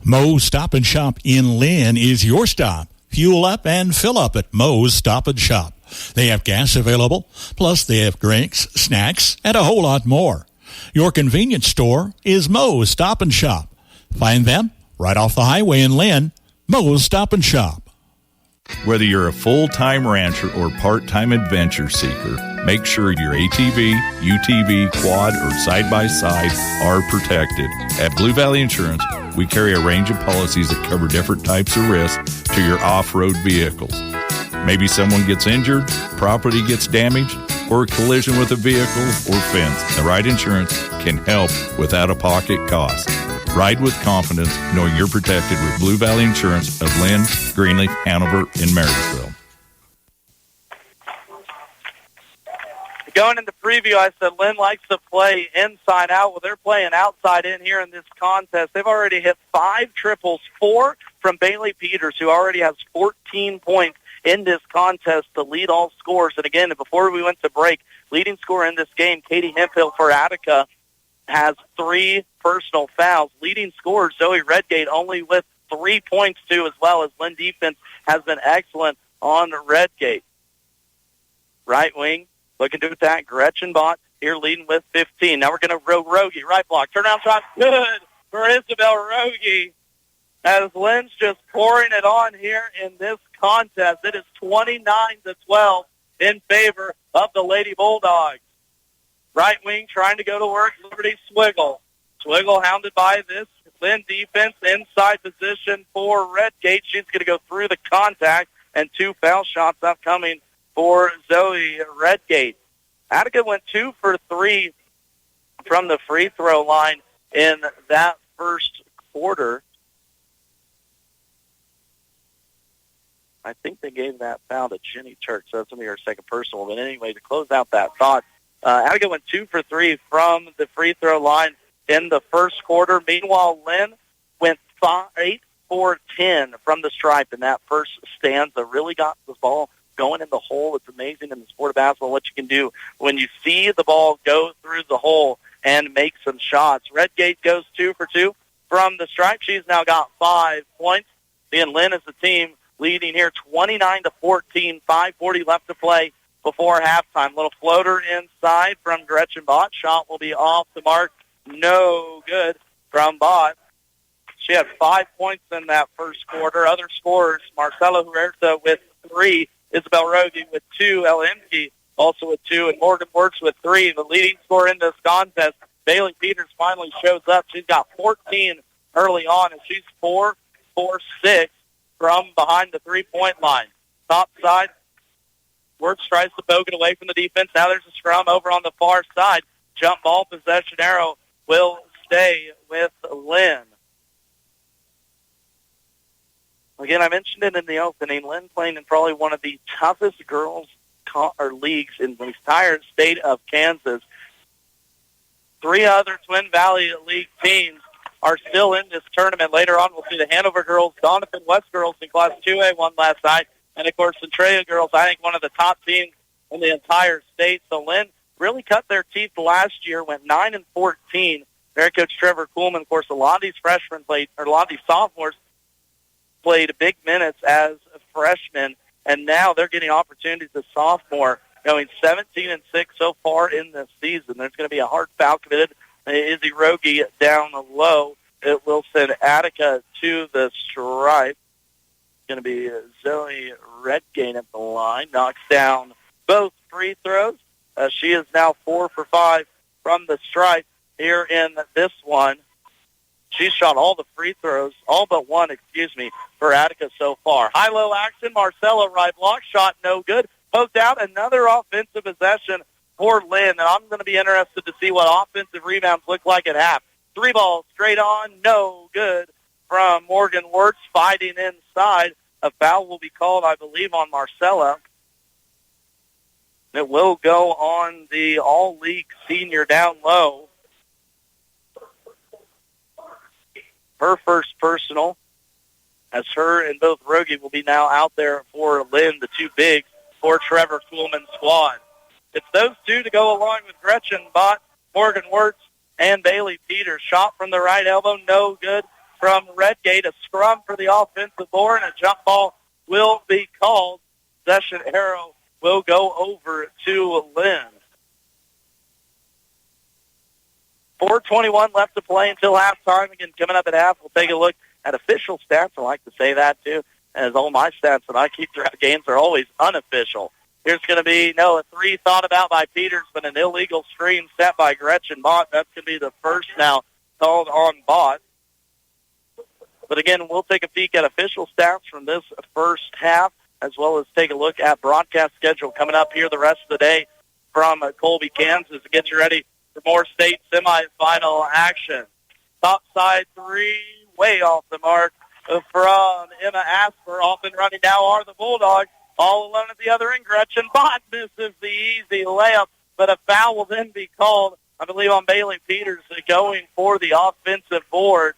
Moe's Stop and Shop in Linn is your stop. Fuel up and fill up at Moe's Stop and Shop. They have gas available, plus they have drinks, snacks, and a whole lot more. Your convenience store is Moe's Stop and Shop. Find them right off the highway in Linn, Moe's Stop and Shop. Whether you're a full-time rancher or part-time adventure seeker, make sure your ATV, UTV, quad, or side-by-side are protected. At Blue Valley Insurance, we carry a range of policies that cover different types of risks to your off-road vehicles. Maybe someone gets injured, property gets damaged, or a collision with a vehicle or fence. The right insurance can help with out-of-pocket costs. Ride with confidence knowing you're protected with Blue Valley Insurance of Linn, Greenleaf, Hanover, and Marysville. Going into preview, I said Linn likes to play inside out. Well, they're playing outside in here in this contest. They've already hit 5 triples, 4 from Bailey Peters, who already has 14 points in this contest to lead all scores. And again, before we went to break, leading scorer in this game, Katie Hemphill for Attica, has 3 personal fouls. Leading scorer, Zoe Redgate, only with 3 points too, as well as Linn defense has been excellent on Redgate. Right wing, looking to attack, Gretchen Bott here leading with 15. Now we're going to row Rogie, right block. Turnaround shot, good for Isabel Rogie. As Lynn's just pouring it on here in this contest. It is 29-12 in favor of the Lady Bulldogs. Right wing trying to go to work, Liberty Swiggle. Swiggle hounded by this Linn defense, inside position for Redgate. She's going to go through the contact, and 2 foul shots upcoming for Zoe Redgate. Attica went 2 for 3 from the free throw line in that first quarter. I think they gave that foul to Jenny Turk, so that's going to be her second personal. But anyway, to close out that thought, Attica went 2 for 3 from the free throw line in the first quarter. Meanwhile, Linn went 8 for 10 from the stripe in that first stanza. Really got the ball going in the hole. It's amazing in the sport of basketball what you can do when you see the ball go through the hole and make some shots. Redgate goes 2 for 2 from the stripe. She's now got 5 points. And Linn is the team leading here 29-14, 5:40 left to play before halftime. Little floater inside from Gretchen Bott. Shot will be off the mark. No good from Bott. She had 5 points in that first quarter. Other scorers, Marcela Huerta with 3, Isabel Rogi with 2, Ella Imke also with 2, and Morgan Wirtz with 3. The leading scorer in this contest, Bailey Peters, finally shows up. She's got 14 early on, and she's 4 for 6 from behind the three-point line. Top side, Wirtz tries to poke it away from the defense. Now there's a scrum over on the far side. Jump ball possession arrow will stay with Linn. Again, I mentioned it in the opening. Linn playing in probably one of the toughest girls leagues in the entire state of Kansas. 3 other Twin Valley League teams are still in this tournament. Later on, we'll see the Hanover girls, Donovan West girls in Class 2A won last night, and, of course, the Centralia girls, I think one of the top teams in the entire state. So Linn really cut their teeth last year, went 9-14. Their coach Trevor Kuhlman, of course, a lot of these sophomores played big minutes as freshmen, and now they're getting opportunities as sophomore, going 17-6 so far in this season. There's going to be a hard foul committed. Izzy Rogi down low. It will send Attica to the stripe. It's going to be Zoe Redgate at the line. Knocks down both free throws. She is now 4 for 5 from the stripe here in this one. She shot all the free throws, all but one, for Attica so far. High-low action, Marcella right block, shot no good. Poked out, another offensive possession for Linn, and I'm going to be interested to see what offensive rebounds look like at half. 3 balls straight on, no good from Morgan Wirtz fighting inside. A foul will be called, I believe, on Marcella. It will go on the all-league senior down low. Her first personal, as her and both Rogi will be now out there for Linn, the 2 bigs for Trevor Kuhlman's squad. It's those 2 to go along with Gretchen Bott, Morgan Wirtz, and Bailey Peters. Shot from the right elbow, no good from Redgate. A scrum for the offensive board, and a jump ball will be called. Possession arrow will go over to Linn. 4:21 left to play until halftime. Again, coming up at half, we'll take a look at official stats. I like to say that, too, as all my stats that I keep throughout games are always unofficial. Here's going to be, a 3 thought about by Peters, but an illegal screen set by Gretchen Bott. That's going to be the first now called on Bott. But again, we'll take a peek at official stats from this first half, as well as take a look at broadcast schedule coming up here the rest of the day from Colby, Kansas, to get you ready for more state semifinal action. Top side 3, way off the mark from Emma Asper. Off and running now are the Bulldogs. All alone at the other end. Gretchen Bott misses the easy layup, but a foul will then be called, I believe, on Bailey Peters going for the offensive board.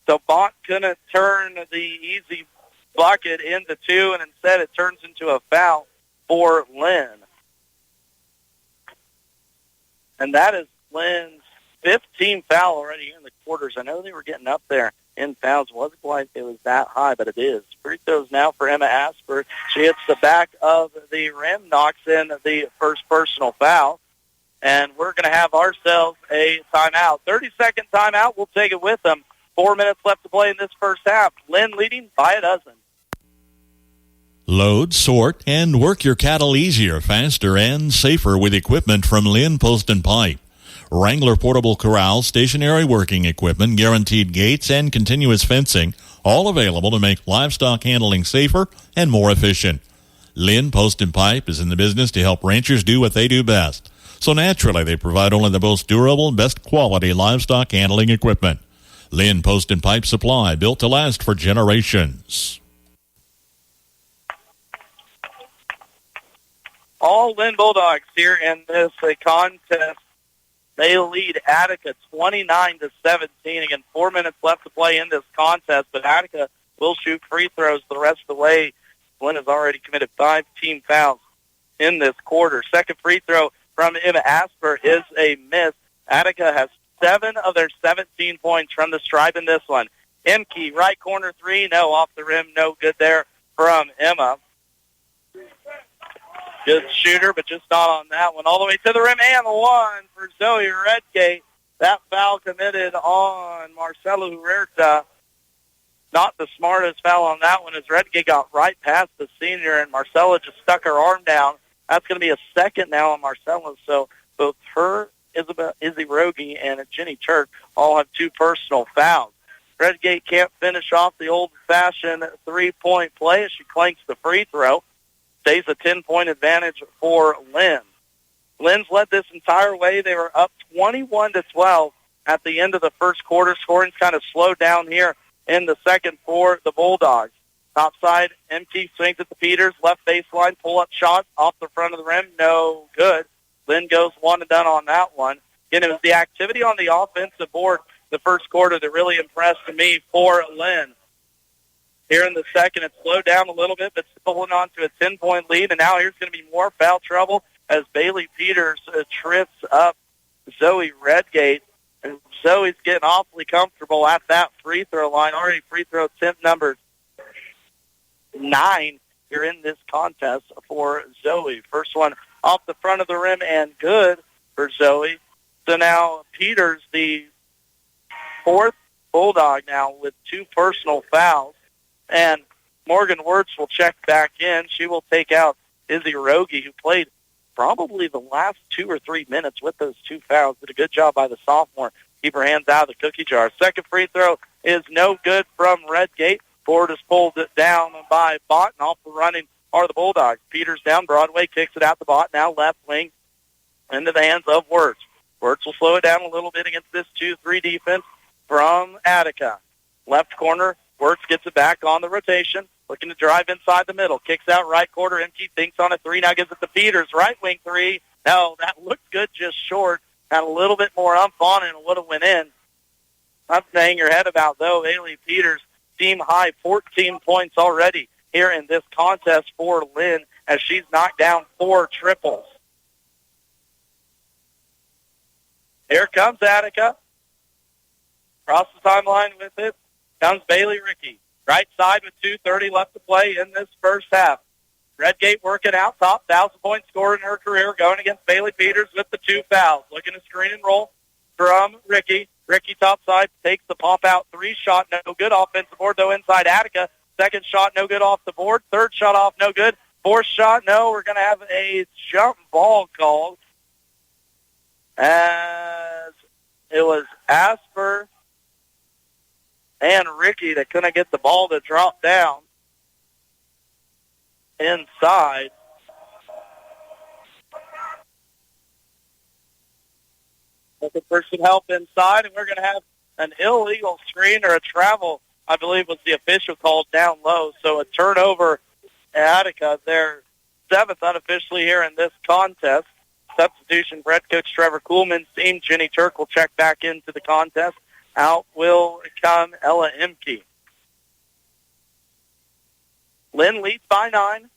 So Bott couldn't turn the easy bucket into 2, and instead it turns into a foul for Linn. And that is Lynn's 15th foul already here in the quarters. I know they were getting up there in fouls. It wasn't quite it was that high, but it is. Free throws now for Emma Asper. She hits the back of the rim, knocks in the first personal foul, and we're going to have ourselves a timeout. 30-second timeout. We'll take it with them. 4 minutes left to play in this first half. Linn leading by a dozen. Load, sort, and work your cattle easier, faster, and safer with equipment from Linn Post and Pipe. Wrangler portable corral, stationary working equipment, guaranteed gates, and continuous fencing, all available to make livestock handling safer and more efficient. Linn Post and Pipe is in the business to help ranchers do what they do best. So naturally, they provide only the most durable and best quality livestock handling equipment. Linn Post and Pipe Supply, built to last for generations. All Linn Bulldogs here in this contest. They lead Attica 29-17. Again, 4 minutes left to play in this contest, but Attica will shoot free throws the rest of the way. Linn has already committed 5 team fouls in this quarter. Second free throw from Emma Asper is a miss. Attica has 7 of their 17 points from the stripe in this one. Emke, right corner three, no, off the rim, no good there from Emma. Good shooter, but just not on that one. All the way to the rim and one for Zoe Redgate. That foul committed on Marcela Huerta. Not the smartest foul on that one as Redgate got right past the senior and Marcela just stuck her arm down. That's going to be a second now on Marcela. So both her, Izzy Rogie, and Jenny Turk all have 2 personal fouls. Redgate can't finish off the old-fashioned three-point play as she clanks the free throw. Stays a 10-point advantage for Linn. Linn's led this entire way. They were up 21-12 at the end of the first quarter. Scoring's kind of slowed down here in the second for the Bulldogs. Top side, MT swings at the Peters. Left baseline, pull-up shot off the front of the rim. No good. Linn goes one and done on that one. Again, it was the activity on the offensive board the first quarter that really impressed me for Linn. Here in the second, it slowed down a little bit, but still holding on to a 10-point lead. And now here's going to be more foul trouble as Bailey Peters trips up Zoe Redgate. And Zoe's getting awfully comfortable at that free throw line. Already free throw attempt number 9 here in this contest for Zoe. First one off the front of the rim and good for Zoe. So now Peters, the 4th Bulldog now with 2 personal fouls. And Morgan Wirtz will check back in. She will take out Izzy Rogie, who played probably the last 2 or 3 minutes with those 2 fouls. Did a good job by the sophomore. Keep her hands out of the cookie jar. Second free throw is no good from Redgate. Ford has pulled it down by Bott, and off the running are the Bulldogs. Peters down Broadway, kicks it out the Bott, now left wing into the hands of Wirtz. Wirtz will slow it down a little bit against this 2-3 defense from Attica. Left corner, Wirtz gets it back on the rotation, looking to drive inside the middle. Kicks out right quarter, empty, thinks on a 3, now gives it to Peters. Right wing 3. No, that looked good, just short. Had a little bit more umph on it and would have went in. Nothing to hang your head about, though. Bailey Peters, team high, 14 points already here in this contest for Linn as she's knocked down 4 triples. Here comes Attica. Across the timeline with it comes Bailey Rickey. Right side with 2:30 left to play in this first half. Redgate working out top, 1,000-point scorer in her career, going against Bailey Peters with the 2 fouls. Looking to screen and roll from Rickey. Rickey top side takes the pop-out 3 shot, no good. Offensive board, though, inside Attica. Second shot, no good off the board. Third shot off, no good. Fourth shot, no. We're going to have a jump ball called as it was Asper and Rickey that couldn't get the ball to drop down inside. Looking for some help inside, and we're going to have an illegal screen or a travel, I believe was the official called down low. So a turnover at Attica, their 7th unofficially here in this contest. Substitution for head coach Trevor Kuhlman's team. Jenny Turk will check back into the contest. Out will come Ella Emke. Linn leads by 9.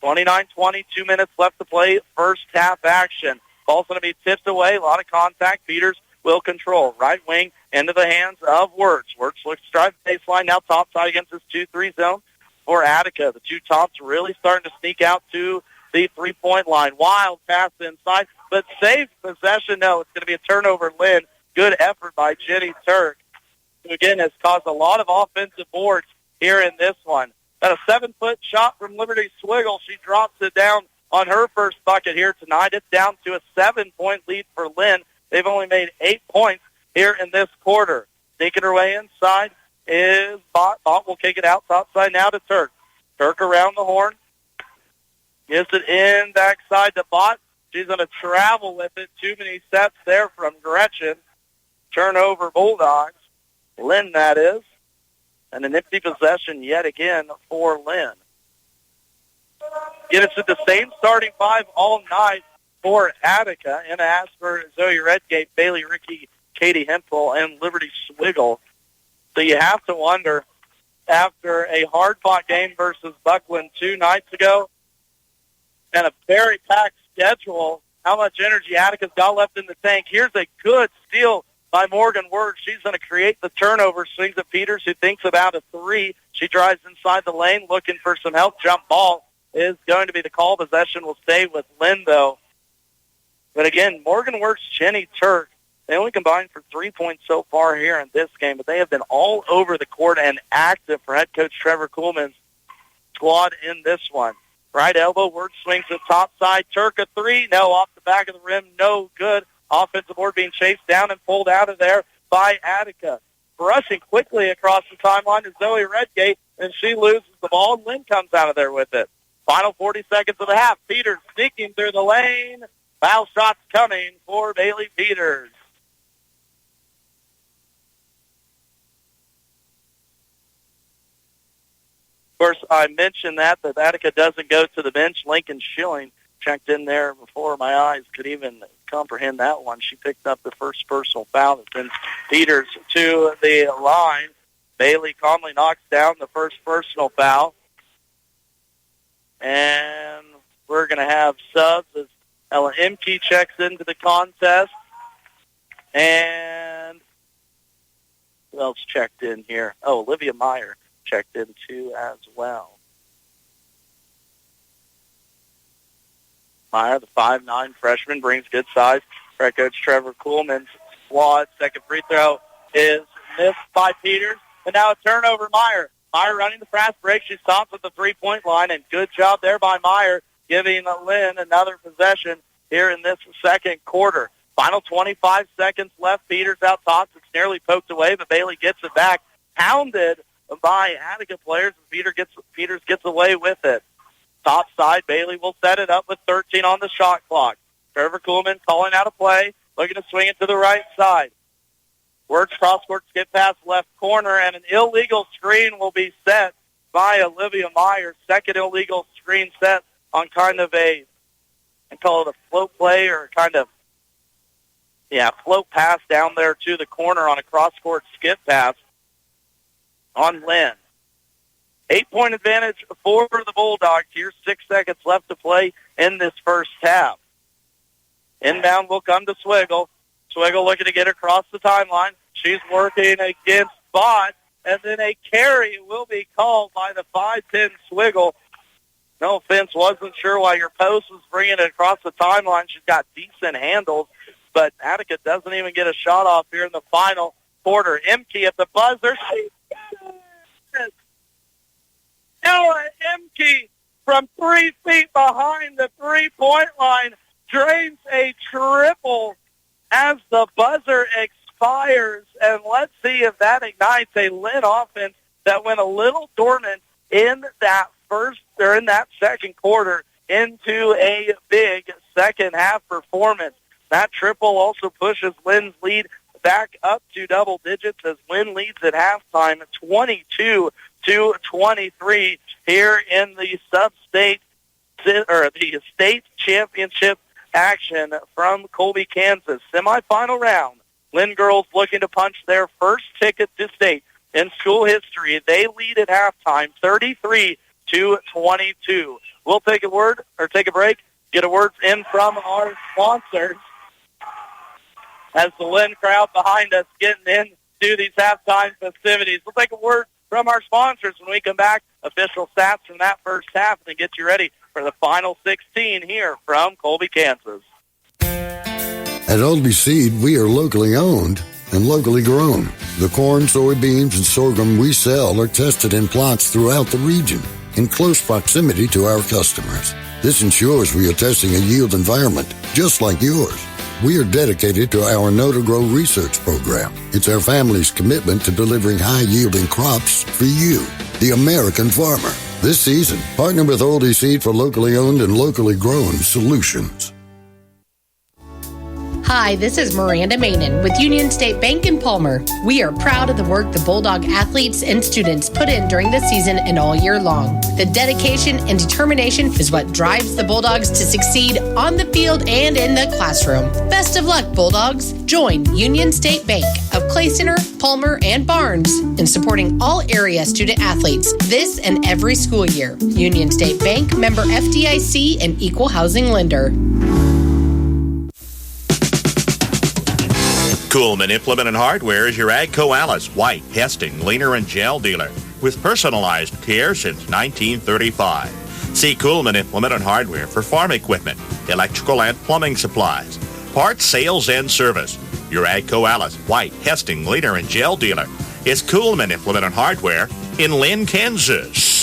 29-20, 2 minutes left to play. First half action. Ball's going to be tipped away. A lot of contact. Peters will control. Right wing into the hands of Wirtz. Wirtz looks to drive baseline. Now top side against this 2-3 zone for Attica. The 2 tops really starting to sneak out to the 3-point line. Wild pass inside, but safe possession. No, it's going to be a turnover, Linn. Good effort by Jenny Turk, who again has caused a lot of offensive boards here in this one. Got a 7-foot shot from Liberty Swiggle. She drops it down on her first bucket here tonight. It's down to a 7-point lead for Linn. They've only made 8 points here in this quarter. Sneaking her way inside is Bott. Bott will kick it out top side now to Turk. Turk around the horn. Gets it in backside to Bott. She's going to travel with it. Too many steps there from Gretchen. Turnover Bulldogs. Linn, that is. And an empty possession yet again for Linn. Get us to the same starting five all night for Attica. Emma Asper, Zoe Redgate, Bailey Rickey, Katie Hempel, and Liberty Swiggle. So you have to wonder, after a hard-fought game versus Buckland 2 nights ago and a very packed schedule, how much energy Attica's got left in the tank. Here's a good steal by Morgan Word. She's going to create the turnover. Swings at Peters, who thinks about a three. She drives inside the lane looking for some help. Jump ball is going to be the call. Possession will stay with Linn, though. But again, Morgan Word's Jenny Turk, they only combined for 3 points so far here in this game, but they have been all over the court and active for head coach Trevor Kuhlman's squad in this one. Right elbow, Word swings to the top side. Turk a three. No, off the back of the rim. No good. Offensive board being chased down and pulled out of there by Attica. Rushing quickly across the timeline is Zoe Redgate, and she loses the ball, and Linn comes out of there with it. Final 40 seconds of the half. Peters sneaking through the lane. Foul shots coming for Bailey Peters. Of course, I mentioned that Attica doesn't go to the bench. Lincoln Schilling checked in there before my eyes could even comprehend that one. She picked up the first personal foul that sends Peters to the line. Bailey calmly knocks down the first personal foul. And we're going to have subs as Ella Imke checks into the contest. And who else checked in here? Oh, Olivia Meyer checked in too as well. Meyer, the 5'9" freshman, brings good size for head coach Trevor Kuhlman's squad. Second free throw is missed by Peters. And now a turnover, Meyer. Meyer running the fast break. She stops at the three-point line, and good job there by Meyer, giving Linn another possession here in this second quarter. Final 25 seconds left. Peters out top. It's nearly poked away, but Bailey gets it back. Pounded by Attica players, and Peters gets away with it. Top side, Bailey will set it up with 13 on the shot clock. Trevor Kuhlman calling out a play, looking to swing it to the right side. Works cross-court skip pass left corner, and an illegal screen will be set by Olivia Meyer. Second illegal screen set on kind of I call it a float play or kind of, float pass down there to the corner on a cross-court skip pass on Linn. 8-point advantage for the Bulldogs here. 6 seconds left to play in this first half. Inbound will come to Swiggle. Swiggle looking to get across the timeline. She's working against Bott, and then a carry will be called by the 5'10" Swiggle. No offense, wasn't sure why your post was bringing it across the timeline. She's got decent handles, but Attica doesn't even get a shot off here in the final quarter. Imke at the buzzer. Ella Imke from 3 feet behind the three-point line drains a triple as the buzzer expires. And let's see if that ignites a Linn offense that went a little dormant in that second quarter into a big second half performance. That triple also pushes Linn's lead back up to double digits as Linn leads at halftime 22-23 here in the state championship action from Colby, Kansas. Semifinal round. Linn girls looking to punch their first ticket to state in school history. They lead at halftime 33-22. We'll take a break, get a word in from our sponsors as the Linn crowd behind us getting into these halftime festivities. We'll take a word from our sponsors when we come back. Official stats from that first half, and then get you ready for the final 16 here from Colby, Kansas. At Oldie Seed, we are locally owned and locally grown. The corn, soybeans, and sorghum we sell are tested in plots throughout the region in close proximity to our customers. This ensures we are testing a yield environment just like yours. We are dedicated to our Know to Grow research program. It's our family's commitment to delivering high-yielding crops for you, the American farmer. This season, partner with Oldie Seed for locally owned and locally grown solutions. Hi, this is Miranda Mainin with Union State Bank in Palmer. We are proud of the work the Bulldog athletes and students put in during the season and all year long. The dedication and determination is what drives the Bulldogs to succeed on the field and in the classroom. Best of luck, Bulldogs. Join Union State Bank of Clay Center, Palmer, and Barnes in supporting all area student athletes this and every school year. Union State Bank, member FDIC, and equal housing lender. Coolman Implement and Hardware is your Agco Alice, White, Hesting, Leaner, and Gel dealer with personalized care since 1935. See Coolman Implement and Hardware for farm equipment, electrical and plumbing supplies, parts, sales, and service. Your Agco Alice, White, Hesting, Leaner, and Gel dealer is Coolman Implement and Hardware in Linn, Kansas.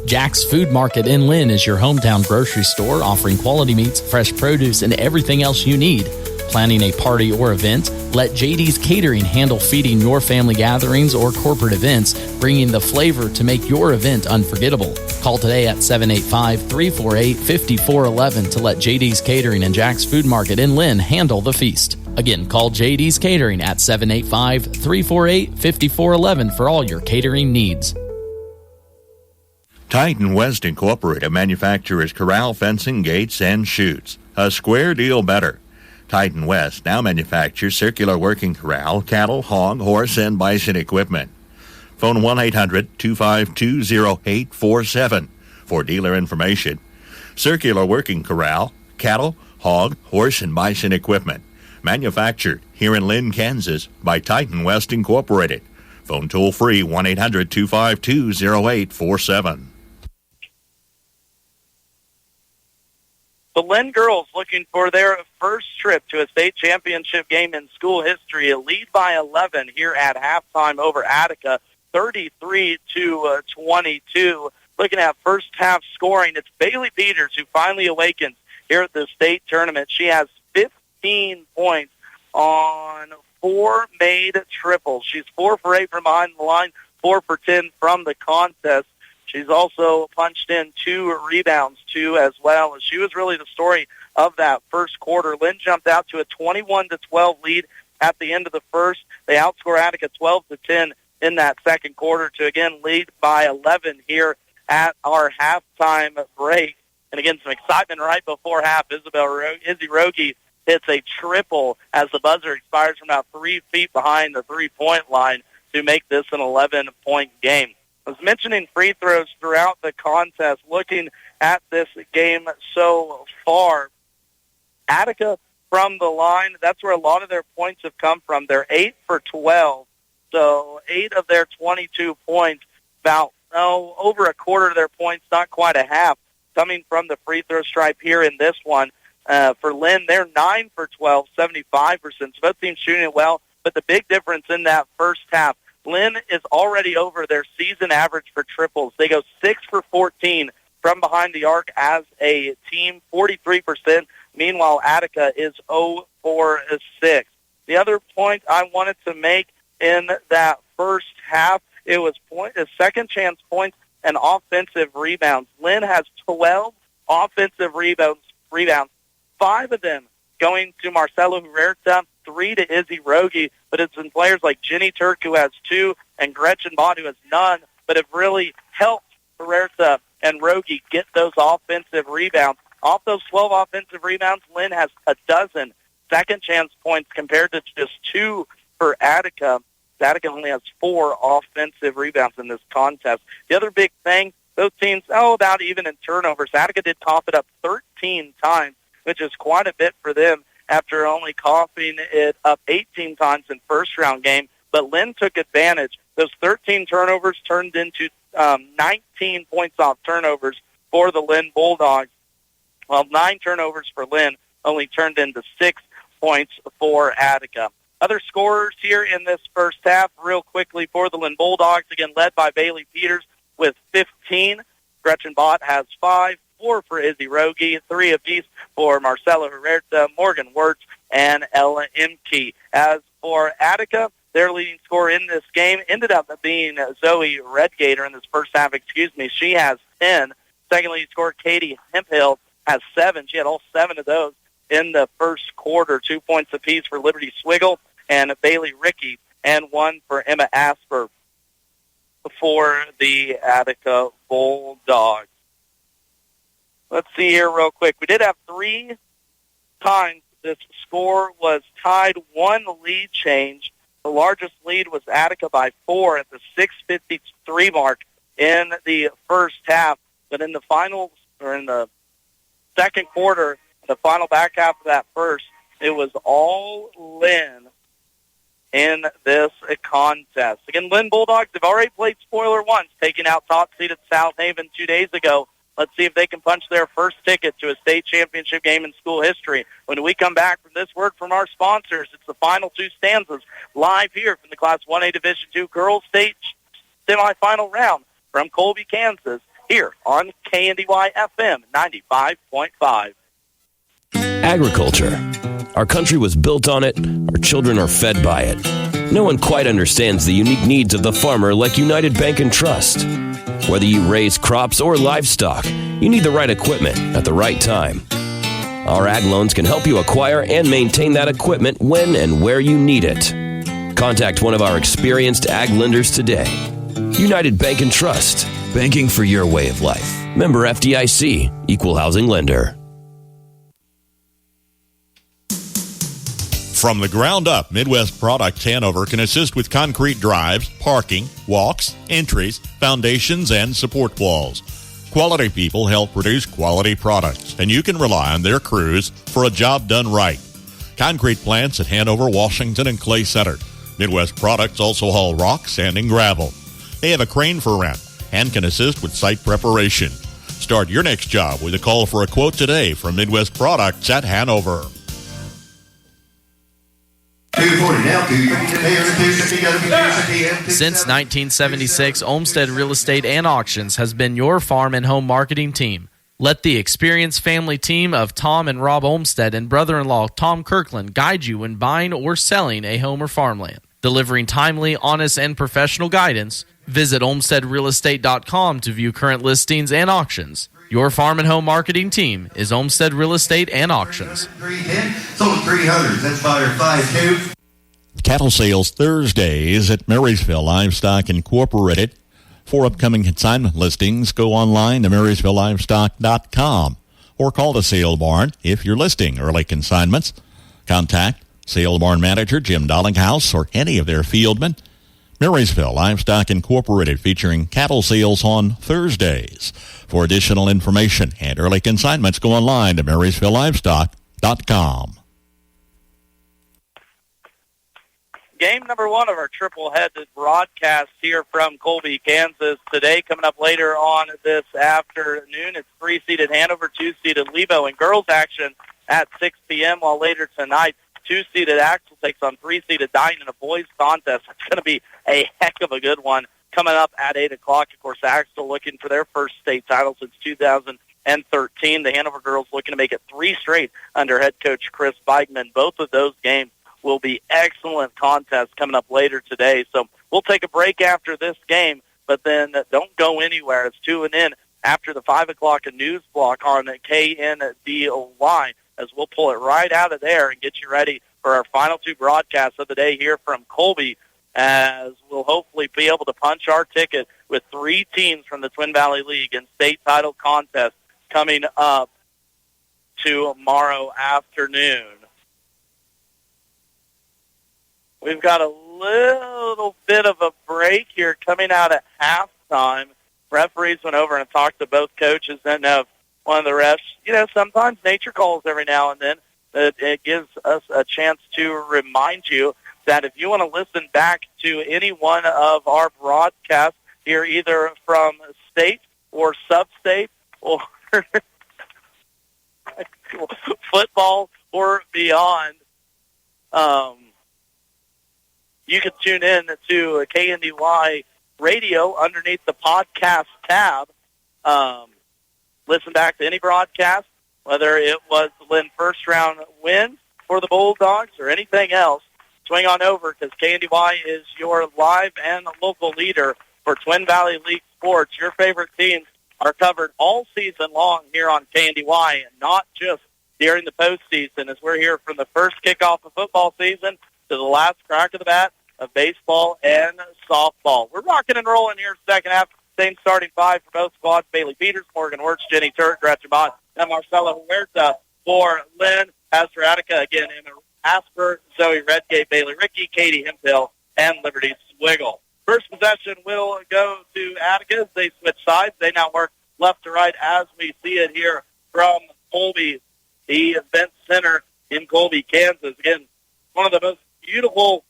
Jack's Food Market in Linn is your hometown grocery store offering quality meats, fresh produce, and everything else you need. Planning a party or event? Let JD's Catering handle feeding your family gatherings or corporate events, bringing the flavor to make your event unforgettable. Call today at 785-348-5411 to let JD's Catering and Jack's Food Market in Linn handle the feast. Again, call JD's Catering at 785-348-5411 for all your catering needs. Titan West Incorporated manufactures corral fencing, gates, and chutes. A square deal better. Titan West now manufactures circular working corral, cattle, hog, horse, and bison equipment. Phone 1-800-252-0847 for dealer information. Circular working corral, cattle, hog, horse, and bison equipment. Manufactured here in Linn, Kansas by Titan West Incorporated. Phone toll free 1-800-252-0847. The Linn girls looking for their first trip to a state championship game in school history. A lead by 11 here at halftime over Attica, 33-22. Looking at first half scoring, it's Bailey Peters who finally awakens here at the state tournament. She has 15 points on 4 made triples. She's 4 for 8 from behind the line, 4 for 10 from the contest. She's also punched in 2 rebounds, too, as well. She was really the story of that first quarter. Linn jumped out to a 21-12 lead at the end of the first. They outscore Attica 12-10 in that second quarter to, again, lead by 11 here at our halftime break. And, again, some excitement right before half. Izzy Rogie hits a triple as the buzzer expires from about 3 feet behind the three-point line to make this an 11-point game. I was mentioning free throws throughout the contest. Looking at this game so far, Attica from the line, that's where a lot of their points have come from. They're 8 for 12, so 8 of their 22 points, about over a quarter of their points, not quite a half, coming from the free throw stripe here in this one. For Linn, they're 9 for 12, 75%. So both teams shooting it well, but the big difference in that first half, Linn is already over their season average for triples. They go 6 for 14 from behind the arc as a team, 43%. Meanwhile, Attica is 0 for 6. The other point I wanted to make in that first half, it was second chance points and offensive rebounds. Linn has 12 offensive rebounds, 5 of them going to Marcelo Huerta, 3 to Izzy Rogie, but it's been players like Jenny Turk, who has 2, and Gretchen Bott, who has none, but have really helped Huerta and Rogie get those offensive rebounds. Off those 12 offensive rebounds, Linn has a dozen second chance points compared to just 2 for Attica. Attica only has 4 offensive rebounds in this contest. The other big thing, those teams, about even in turnovers. Attica did cough it up 13 times, which is quite a bit for them after only coughing it up 18 times in first-round game. But Linn took advantage. Those 13 turnovers turned into 19 points off turnovers for the Linn Bulldogs, while 9 turnovers for Linn only turned into 6 points for Attica. Other scorers here in this first half, real quickly for the Linn Bulldogs, again led by Bailey Peters with 15. Gretchen Bott has 5. 4 for Izzy Rogie, 3 apiece for Marcelo Huerta, Morgan Wirtz, and Ella Imke. As for Attica, their leading scorer in this game ended up being Zoe Redgator in this first half, She has 10. Second leading scorer, Katie Hemphill, has 7. She had all 7 of those in the first quarter. 2 points apiece for Liberty Swiggle and Bailey Rickey, and 1 for Emma Asper for the Attica Bulldogs. Let's see here real quick. We did have 3 times this score was tied, 1 lead change. The largest lead was Attica by 4 at the 6:53 mark in the first half. But in the finals, or in the second quarter, the final back half of that first, it was all Linn in this contest. Again, Linn Bulldogs have already played spoiler once, taking out top-seeded South Haven 2 days ago. Let's see if they can punch their first ticket to a state championship game in school history. When we come back from this word from our sponsors, it's the final 2 stanzas live here from the Class 1A Division II Girls State Semifinal round from Colby, Kansas, here on KNDY FM 95.5. Agriculture. Our country was built on it. Our children are fed by it. No one quite understands the unique needs of the farmer like United Bank and Trust. Whether you raise crops or livestock, you need the right equipment at the right time. Our ag loans can help you acquire and maintain that equipment when and where you need it. Contact one of our experienced ag lenders today. United Bank and Trust. Banking for your way of life. Member FDIC. Equal housing lender. From the ground up, Midwest Products Hanover can assist with concrete drives, parking, walks, entries, foundations, and support walls. Quality people help produce quality products, and you can rely on their crews for a job done right. Concrete plants at Hanover, Washington, and Clay Center. Midwest Products also haul rock, sand, and gravel. They have a crane for rent and can assist with site preparation. Start your next job with a call for a quote today from Midwest Products at Hanover. Since 1976, Olmsted Real Estate and Auctions has been your farm and home marketing team. Let the experienced family team of Tom and Rob Olmsted and brother-in-law Tom Kirkland guide you when buying or selling a home or farmland. Delivering timely, honest, and professional guidance, visit olmstedrealestate.com to view current listings and auctions. Your farm and home marketing team is Olmsted Real Estate and Auctions. 300, that's fire 5-2. Cattle sales Thursdays at Marysville Livestock Incorporated. For upcoming consignment listings, go online to marysvillelivestock.com or call the sale barn if you're listing early consignments. Contact sale barn manager Jim Dollinghouse or any of their fieldmen. Marysville Livestock Incorporated, featuring cattle sales on Thursdays. For additional information and early consignments, go online to marysvillelivestock.com. Game number 1 of our triple-headed broadcast here from Colby, Kansas today. Coming up later on this afternoon, it's 3-seeded Hanover, 2-seeded Lebo in girls action at 6 p.m., while later tonight, 2-seeded Axel takes on 3-seeded Dinan in a boys contest. It's going to be a heck of a good one coming up at 8 o'clock. Of course, Axel looking for their first state title since 2013. The Hanover girls looking to make it 3 straight under head coach Chris Beigman. Both of those games will be excellent contests coming up later today. So we'll take a break after this game, but then don't go anywhere. It's tuning in after the 5 o'clock news block on KNDY, as we'll pull it right out of there and get you ready for our final 2 broadcasts of the day here from Colby, as we'll hopefully be able to punch our ticket with 3 teams from the Twin Valley League and state title contest coming up tomorrow afternoon. We've got a little bit of a break here coming out at halftime. Referees went over and talked to both coaches, and one of the refs, sometimes nature calls every now and then. It gives us a chance to remind you that if you want to listen back to any one of our broadcasts here, either from state or sub-state or football or beyond, you can tune in to KNDY Radio underneath the podcast tab. Listen back to any broadcast, whether it was the Linn first-round win for the Bulldogs or anything else. swing on over because KNDY is your live and local leader for Twin Valley League sports. Your favorite teams are covered all season long here on KNDY, and not just during the postseason, as we're here from the first kickoff of football season to the last crack of the bat of baseball and softball. We're rocking and rolling here second half. Same starting five for both squads: Bailey Peters, Morgan Wirtz, Jenny Turk, Gretchen Bott, and Marcella Huerta for Linn. As for Attica, again, Emma Asper, Zoe Redgate, Bailey Rickey, Katie Hemphill, and Liberty Swiggle. First possession will go to Attica as they switch sides. They now work left to right as we see it here from Colby, the event center in Colby, Kansas. Again, one of the most beautiful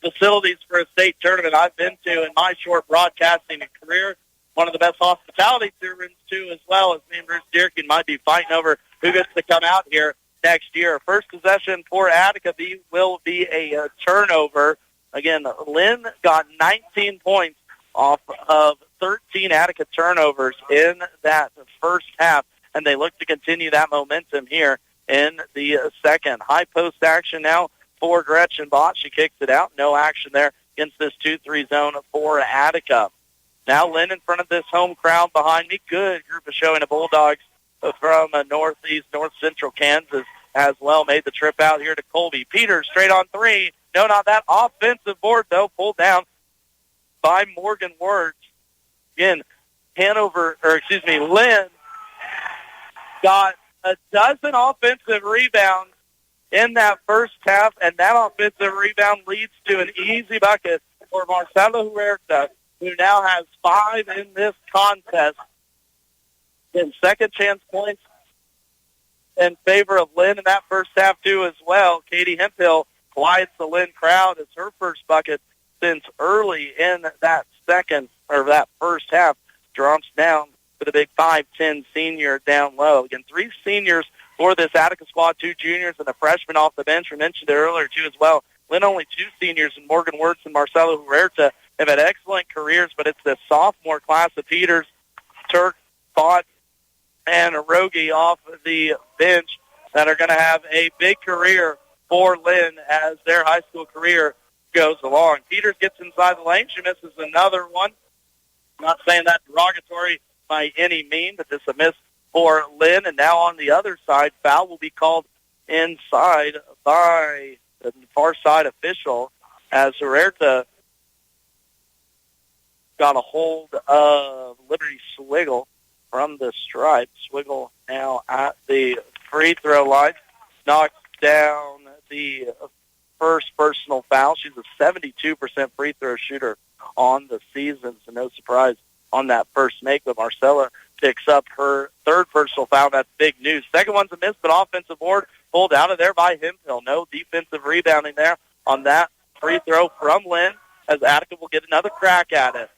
facilities for a state tournament I've been to in my short broadcasting career. One of the best hospitality rooms, too, as well, as me and Bruce Deerkin might be fighting over who gets to come out here next year. First possession for Attica will be a turnover. Again, Linn got 19 points off of 13 Attica turnovers in that first half, and they look to continue that momentum here in the second. High post action now for Gretchen Bott. She kicks it out. No action there against this 2-3 zone for Attica. Now Linn in front of this home crowd behind me. Good group of showing the Bulldogs from northeast, north central Kansas as well. Made the trip out here to Colby. Peters straight on three. No, not that. Offensive board, though, pulled down by Morgan Wirtz. Again, Linn got a dozen offensive rebounds in that first half, and that offensive rebound leads to an easy bucket for Marcela Huerta, who now has 5 in this contest. In second chance points in favor of Linn in that first half, too, as well. Katie Hemphill quiets the Linn crowd as her first bucket since early in that first half. Drops down to the big 5'10" senior down low. Again, 3 seniors for this Attica squad, 2 juniors and a freshman off the bench. We mentioned it earlier, too, as well. Linn only 2 seniors, and Morgan Wirtz and Marcela Huerta have had excellent careers, but it's the sophomore class of Peters, Turk, Bott, and Rogie off the bench that are going to have a big career for Linn as their high school career goes along. Peters gets inside the lane. She misses another one. Not saying that derogatory by any means, but this is a miss for Linn. And now on the other side, foul will be called inside by the far side official as Huerta got a hold of Liberty Swiggle from the stripe. Swiggle now at the free throw line. Knocks down the first personal foul. She's a 72% free throw shooter on the season, so no surprise on that first make. But Marcella picks up her third personal foul. That's big news. Second one's a miss, but offensive board pulled out of there by Hemphill. No defensive rebounding there on that free throw from Linn, as Attica will get another crack at it.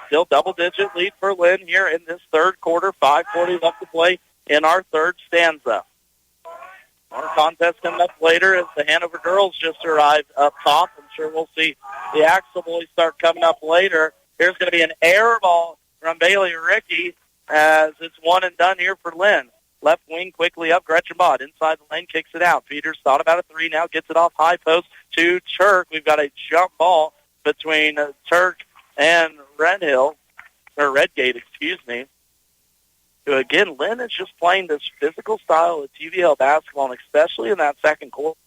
Still double-digit lead for Linn here in this third quarter. 5:40 left to play in our third stanza. Our contest coming up later as the Hanover girls just arrived up top. I'm sure we'll see the Axel boys start coming up later. Here's going to be an air ball from Bailey Rickey as it's one and done here for Linn. Left wing quickly up. Gretchen Bott inside the lane, kicks it out. Peters thought about a 3 now, gets it off high post to Turk. We've got a jump ball between Turk and Redgate, who, again, Linn is just playing this physical style of TVL basketball, and especially in that second quarter,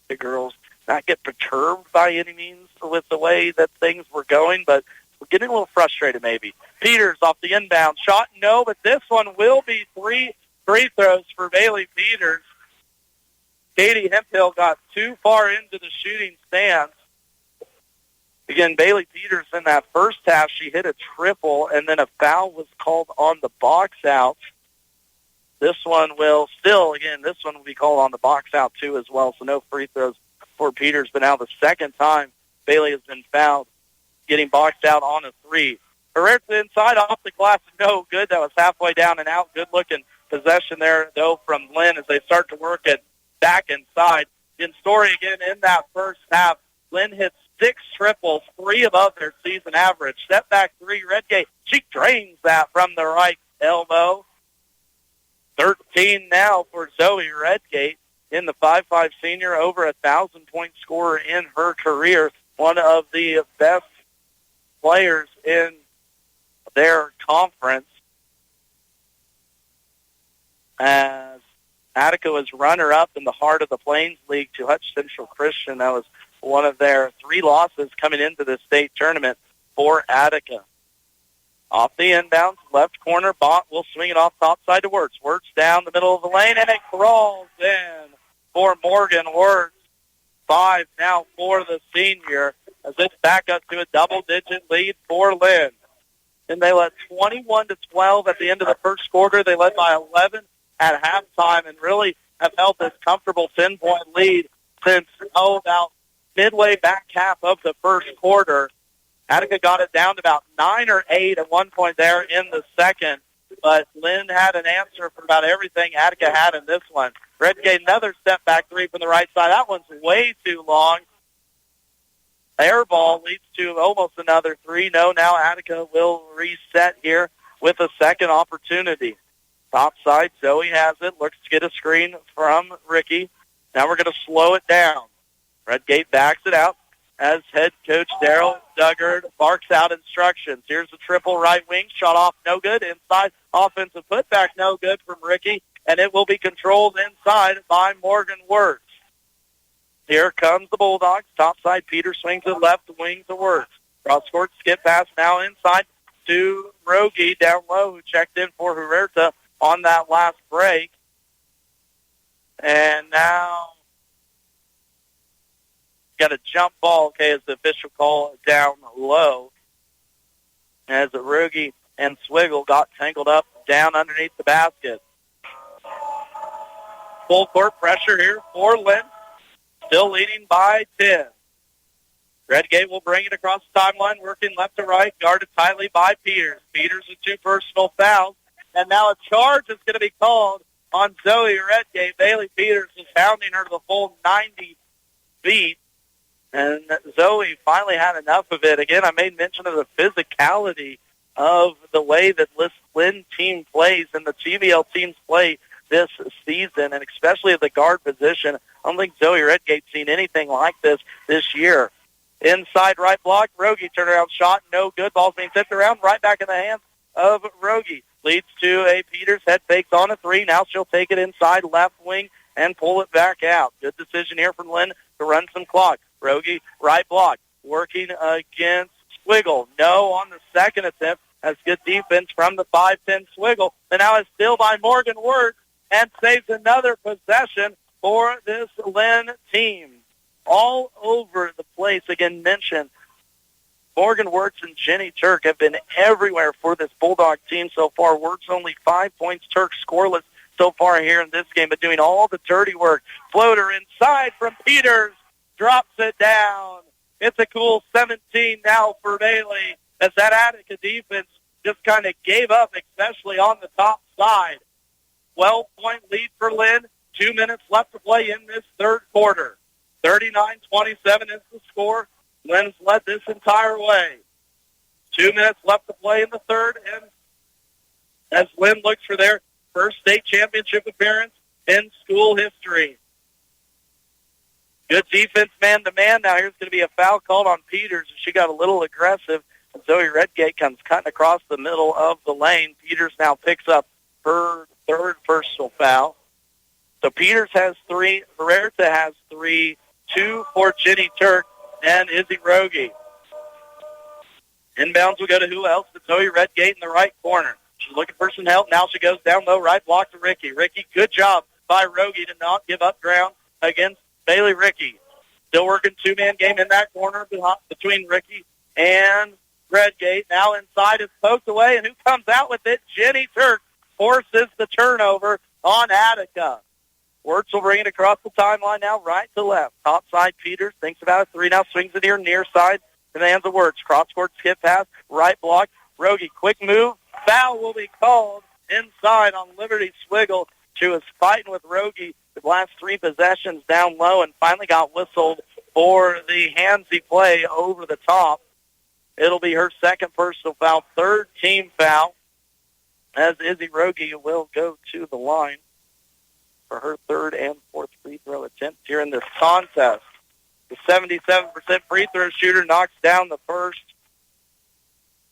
the girls not get perturbed by any means with the way that things were going, but we're getting a little frustrated maybe. Peters off the inbound shot, no, but this one will be 3 free throws for Bailey Peters. Katie Hemphill got too far into the shooting stance. Again, Bailey Peters in that first half, she hit a triple, and then a foul was called on the box out. This one will be called on the box out too as well, so no free throws for Peters. But now the second time Bailey has been fouled, getting boxed out on a 3. Huerta inside off the glass, no good. That was halfway down and out. Good-looking possession there, though, from Linn as they start to work it back inside. In Story again in that first half, Linn hits 6 triples, 3 above their season average. Step back 3, Redgate. She drains that from the right elbow. 13 now for Zoe Redgate. in the 5'5 senior, over 1,000-point scorer in her career, one of the best players in their conference. As Attica was runner-up in the Heart of the Plains League to Hutch Central Christian. That was one of their 3 losses coming into the state tournament for Attica. Off the inbounds, left corner, Bont will swing it off top side to Wirtz. Wirtz down the middle of the lane, and it crawls in for Morgan Wirtz. 5 now for the senior, as it's back up to a double-digit lead for Linn. And they led 21-12 at the end of the first quarter. They led by 11 at halftime and really have held this comfortable 10-point lead since, about midway back half of the first quarter. Attica got it down to about 9 or 8 at one point there in the second, but Linn had an answer for about everything Attica had in this one. Redgate, another step-back 3 from the right side. That one's way too long. Air ball leads to almost another 3. No, now Attica will reset here with a second opportunity. Top side, Zoe has it, looks to get a screen from Ricky. Now we're going to slow it down. Redgate backs it out as head coach Daryl Duggard barks out instructions. Here's the triple right wing, shot off, no good. Inside, offensive putback, no good from Ricky, and it will be controlled inside by Morgan Wirtz. Here comes the Bulldogs. Top side, Peter swings it left wing to Wirtz. Cross-court skip pass now inside to Rogie down low, who checked in for Huerta on that last break. And now got a jump ball, okay, as the official call down low. As Rogie and Swiggle got tangled up down underneath the basket. Full court pressure here for Linn. Still leading by 10. Redgate will bring it across the timeline, working left to right, guarded tightly by Peters. Peters with 2 personal fouls. And now a charge is going to be called on Zoe Redgate. Bailey Peters is pounding her to the full 90 feet. And Zoe finally had enough of it. Again, I made mention of the physicality of the way that this Linn team plays and the GBL teams play this season, and especially at the guard position. I don't think Zoe Redgate's seen anything like this year. Inside right block, Rogie turnaround shot, no good. Ball's being tipped around, right back in the hands of Rogie. Leads to a Peters, head fakes on a 3. Now she'll take it inside left wing and pull it back out. Good decision here from Linn to run some clock. Rogie, right block, working against Swiggle. No on the second attempt. That's good defense from the 5'10 Swiggle. And now it's still by Morgan Wirtz and saves another possession for this Linn team. All over the place. Again, mentioned Morgan Wirtz and Jenny Turk have been everywhere for this Bulldog team so far. Wirtz only 5 points, Turk scoreless so far here in this game, but doing all the dirty work. Floater inside from Peters. Drops it down. It's a cool 17 now for Bailey as that Attica defense just kind of gave up, especially on the top side. 12-point lead for Linn. 2 minutes left to play in this third quarter. 39-27 is the score. Linn's led this entire way. 2 minutes left to play in the third, and as Linn looks for their first state championship appearance in school history. Good defense man-to-man. Now here's going to be a foul called on Peters. She got a little aggressive. And Zoe Redgate comes cutting across the middle of the lane. Peters now picks up her third personal foul. So Peters has 3. Huerta has 3. 2 for Jenny Turk and Izzy Rogie. Inbounds will go to who else but Zoe Redgate in the right corner. She's looking for some help. Now she goes down low, right block to Ricky. Ricky, good job by Rogie to not give up ground against Bailey Ricky. Still working 2-man game in that corner between Ricky and Redgate. Now inside is poked away, and who comes out with it? Jenny Turk forces the turnover on Attica. Wirtz will bring it across the timeline now, right to left. Top side, Peters thinks about a 3 now, swings it here near side in the hands of Wirtz. Cross-court skip pass, right block. Rogie, quick move. Foul will be called inside on Liberty Swiggle. She was fighting with Rogie the last 3 possessions down low and finally got whistled for the handsy play over the top. It'll be her second personal foul, third team foul, as Izzy Rogie will go to the line. for her third and fourth free throw attempts here in this contest. The 77% free throw shooter knocks down the first.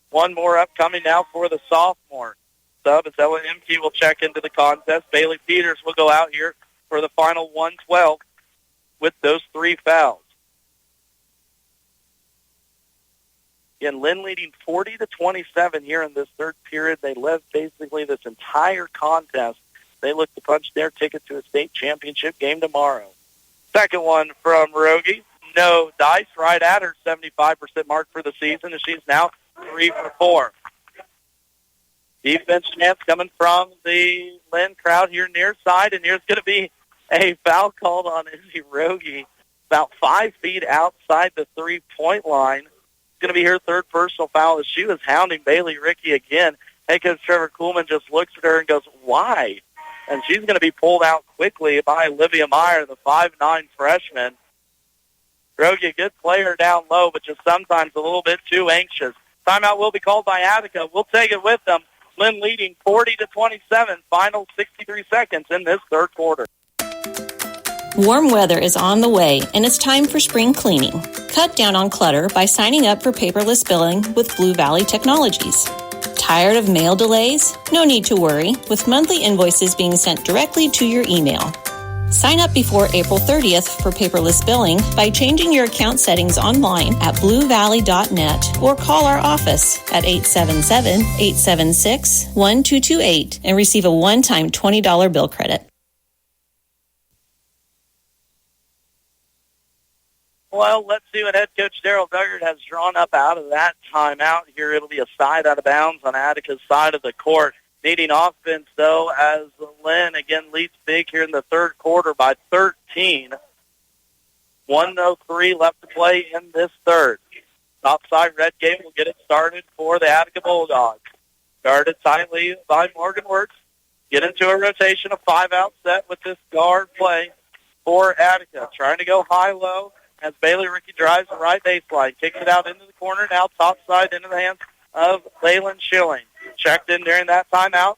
One more upcoming now for the sophomore. Sub as Ella Imke will check into the contest. Bailey Peters will go out here for the final 112 with those 3 fouls. Again, Linn leading 40-27 here in this third period. They led basically this entire contest. They look to punch their ticket to a state championship game tomorrow. Second one from Rogie. No dice, right at her 75% mark for the season, and she's now 3 for 4. Defense chance coming from the Linn crowd here near side, and here's going to be a foul called on Izzy Rogie about 5 feet outside the three-point line. It's going to be her third personal foul as she was hounding Bailey Rickey again. Head coach Trevor Kuhlman just looks at her and goes, why? And she's going to be pulled out quickly by Olivia Meyer, the 5'9 freshman. Rogie, a good player down low, but just sometimes a little bit too anxious. Timeout will be called by Attica. We'll take it with them. Linn leading 40-27, final 63 seconds in this third quarter. Warm weather is on the way, and it's time for spring cleaning. Cut down on clutter by signing up for paperless billing with Blue Valley Technologies. Tired of mail delays? No need to worry, with monthly invoices being sent directly to your email. Sign up before April 30th for paperless billing by changing your account settings online at bluevalley.net or call our office at 877-876-1228 and receive a one-time $20 bill credit. Well, let's see what head coach Daryl Duggart has drawn up out of that timeout. Here it'll be a side out of bounds on Attica's side of the court. Needing offense, though, as Linn again leads big here in the third quarter by 13. 1:03 left to play in this third. Topside Redgate will get it started for the Attica Bulldogs. Guarded tightly by Morgan Wirtz. Get into a rotation, a 5-out set with this guard play for Attica. Trying to go high-low as Bailey Rickey drives the right baseline. Kicks it out into the corner now, topside into the hands of Leyland Schilling. Checked in during that timeout.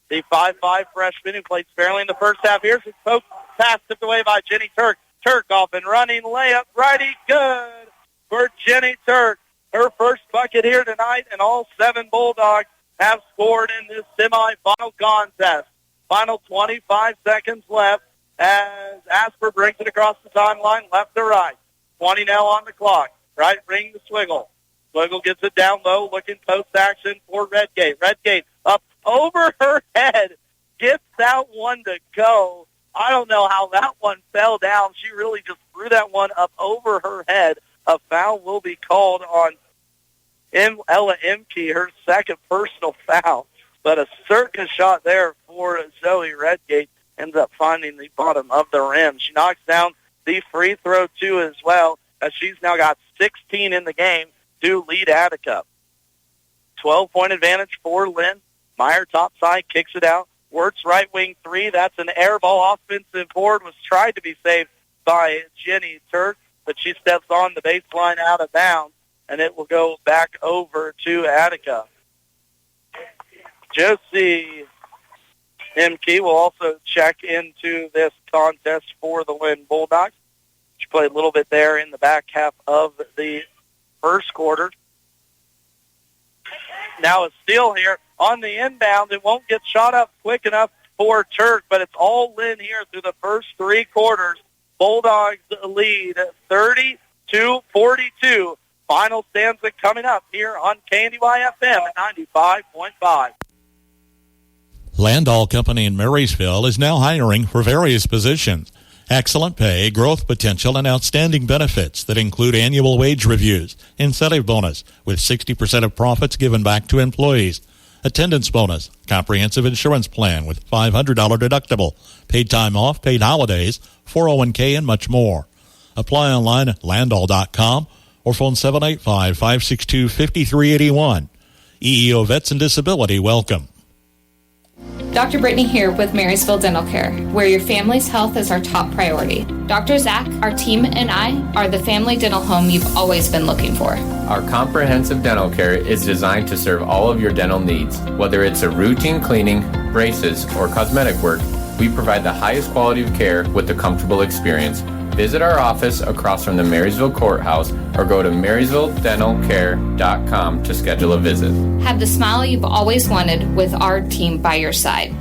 The 5'5 freshman who played sparingly in the first half. Here's his poke pass tipped away by Jenny Turk. Turk off and running layup. Righty good for Jenny Turk. Her first bucket here tonight, and all 7 Bulldogs have scored in this semifinal contest. Final 25 seconds left as Asper brings it across the timeline, left to right. 20 now on the clock. Right ring to Swiggle. Swiggle gets it down low, looking post action for Redgate. Redgate up over her head, gets that one to go. I don't know how that one fell down. She really just threw that one up over her head. A foul will be called on Ella Imke, her second personal foul. But a circus shot there for Zoe Redgate. Ends up finding the bottom of the rim. She knocks down the free throw, too, as well, as she's now got 16 in the game to lead Attica. 12-point advantage for Linn. Meyer topside kicks it out. Wirtz right wing 3. That's an air ball. Offensive board was tried to be saved by Jenny Turk, but she steps on the baseline out of bounds, and it will go back over to Attica. Josie Imke will also check into this contest for the Linn Bulldogs. She played a little bit there in the back half of the first quarter. Now a steal here on the inbound. It won't get shot up quick enough for Turk, but it's all Linn here through the first 3 quarters. Bulldogs lead 30-42. Final stanza coming up here on KNDY FM at 95.5. Landall Company in Marysville is now hiring for various positions. Excellent pay, growth potential, and outstanding benefits that include annual wage reviews, incentive bonus with 60% of profits given back to employees, attendance bonus, comprehensive insurance plan with $500 deductible, paid time off, paid holidays, 401k, and much more. Apply online at landall.com or phone 785-562-5381. EEO Vets and Disability, welcome. Dr. Brittany here with Marysville Dental Care, where your family's health is our top priority. Dr. Zach, our team, and I are the family dental home you've always been looking for. Our comprehensive dental care is designed to serve all of your dental needs. Whether it's a routine cleaning, braces, or cosmetic work, We provide the highest quality of care with a comfortable experience. Visit our office across from the Marysville Courthouse or go to marysvilledentalcare.com to schedule a visit. Have the smile you've always wanted with our team by your side.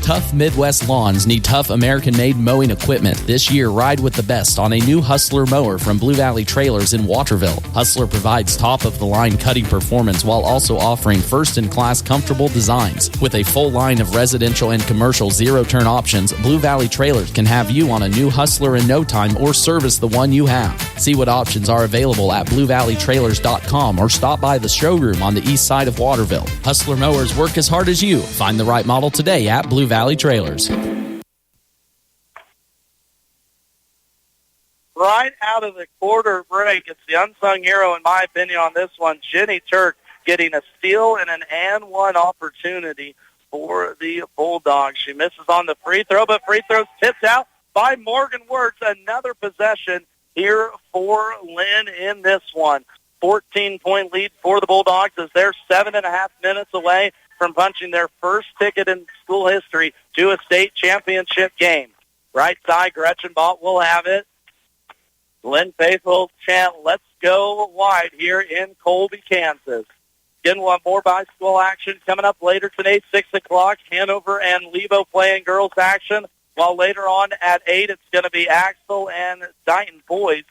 Tough Midwest lawns need tough American-made mowing equipment. This year, ride with the best on a new Hustler mower from Blue Valley Trailers in Waterville. Hustler provides top-of-the-line cutting performance while also offering first-in-class comfortable designs. With a full line of residential and commercial zero-turn options, Blue Valley Trailers can have you on a new Hustler in no time or service the one you have. See what options are available at BlueValleyTrailers.com or stop by the showroom on the east side of Waterville. Hustler mowers work as hard as you. Find the right model today at Blue Valley Trailers. Right out of the quarter break, it's the unsung hero, in my opinion, on this one. Jenny Turk getting a steal and an and one opportunity for the Bulldogs. She misses on the free throw, but free throws tipped out by Morgan Wirtz. Another possession here for Linn in this one. 14-point lead for the Bulldogs as they're 7.5 minutes away from punching their first ticket in school history to a state championship game. Right side, Gretchen Bott will have it. Linn faithful chant, let's go wide here in Colby, Kansas. Again, we'll have more by-school action coming up later today, 6 o'clock. Hanover and Lebo playing girls action, while later on at 8 it's going to be Axel and Dighton boys.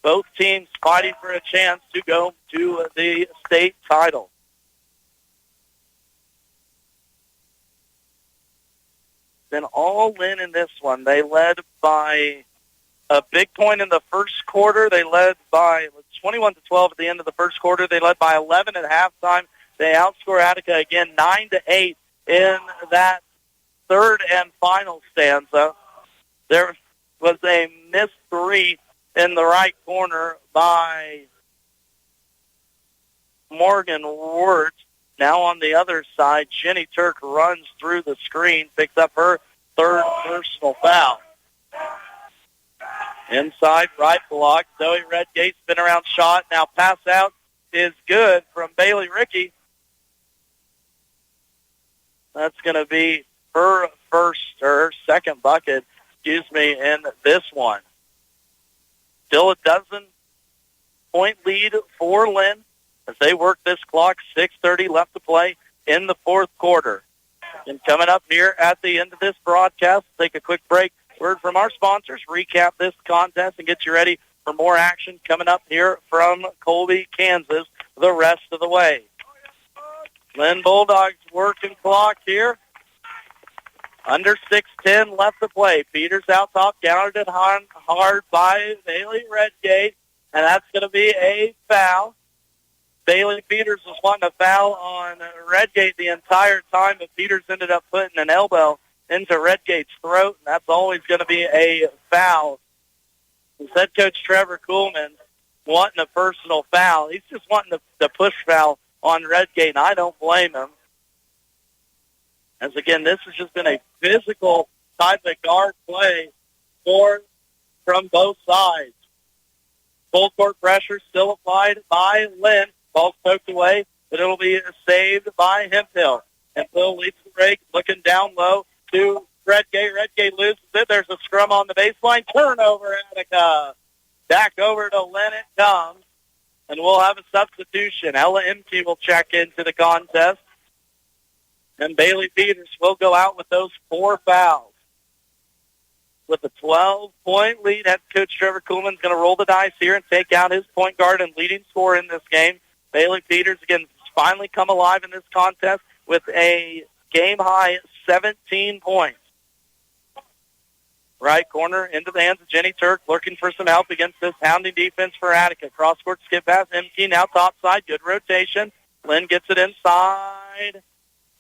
Both teams fighting for a chance to go to the state title. Then all in this one. They led by a big point in the first quarter. They led by 21-12 at the end of the first quarter. They led by 11 at halftime. They outscore Attica again 9-8 in that third and final stanza. There was a missed three in the right corner by Morgan Wirtz. Now on the other side, Jenny Turk runs through the screen, picks up her third personal foul. Inside right block, Zoe Redgate, spin around shot. Now pass out is good from Bailey Rickey. That's going to be her second bucket, in this one. Still a 12-point lead for Linn as they work this clock. 6:30 left to play in the fourth quarter. And coming up here at the end of this broadcast, take a quick break. Word from our sponsors, recap this contest, and get you ready for more action coming up here from Colby, Kansas, the rest of the way. Linn Bulldogs working clock here. Under 6:10 left to play. Peters out top, countered it hard by Bailey Redgate, and that's going to be a foul. Bailey Peters was wanting a foul on Redgate the entire time, but Peters ended up putting an elbow into Redgate's throat, and that's always going to be a foul. As head coach Trevor Kuhlman wanting a personal foul. He's just wanting the push foul on Redgate, and I don't blame him. As again, this has just been a physical type of guard play from both sides. Full court pressure still applied by Linn. Ball's poked away, but it'll be saved by Hemphill. Hemphill leads the break, looking down low to Redgate. Redgate loses it. There's a scrum on the baseline. Turnover, Attica. Back over to Linn it comes, and we'll have a substitution. Ella Imke will check into the contest, and Bailey Peters will go out with those 4 fouls. With a 12-point lead, head coach Trevor Kuhlman's going to roll the dice here and take out his point guard and leading scorer in this game. Bailey Peters, again, finally come alive in this contest with a game-high 17 points. Right corner into the hands of Jenny Turk, looking for some help against this hounding defense for Attica. Cross-court skip pass, MT now top side, good rotation. Linn gets it inside.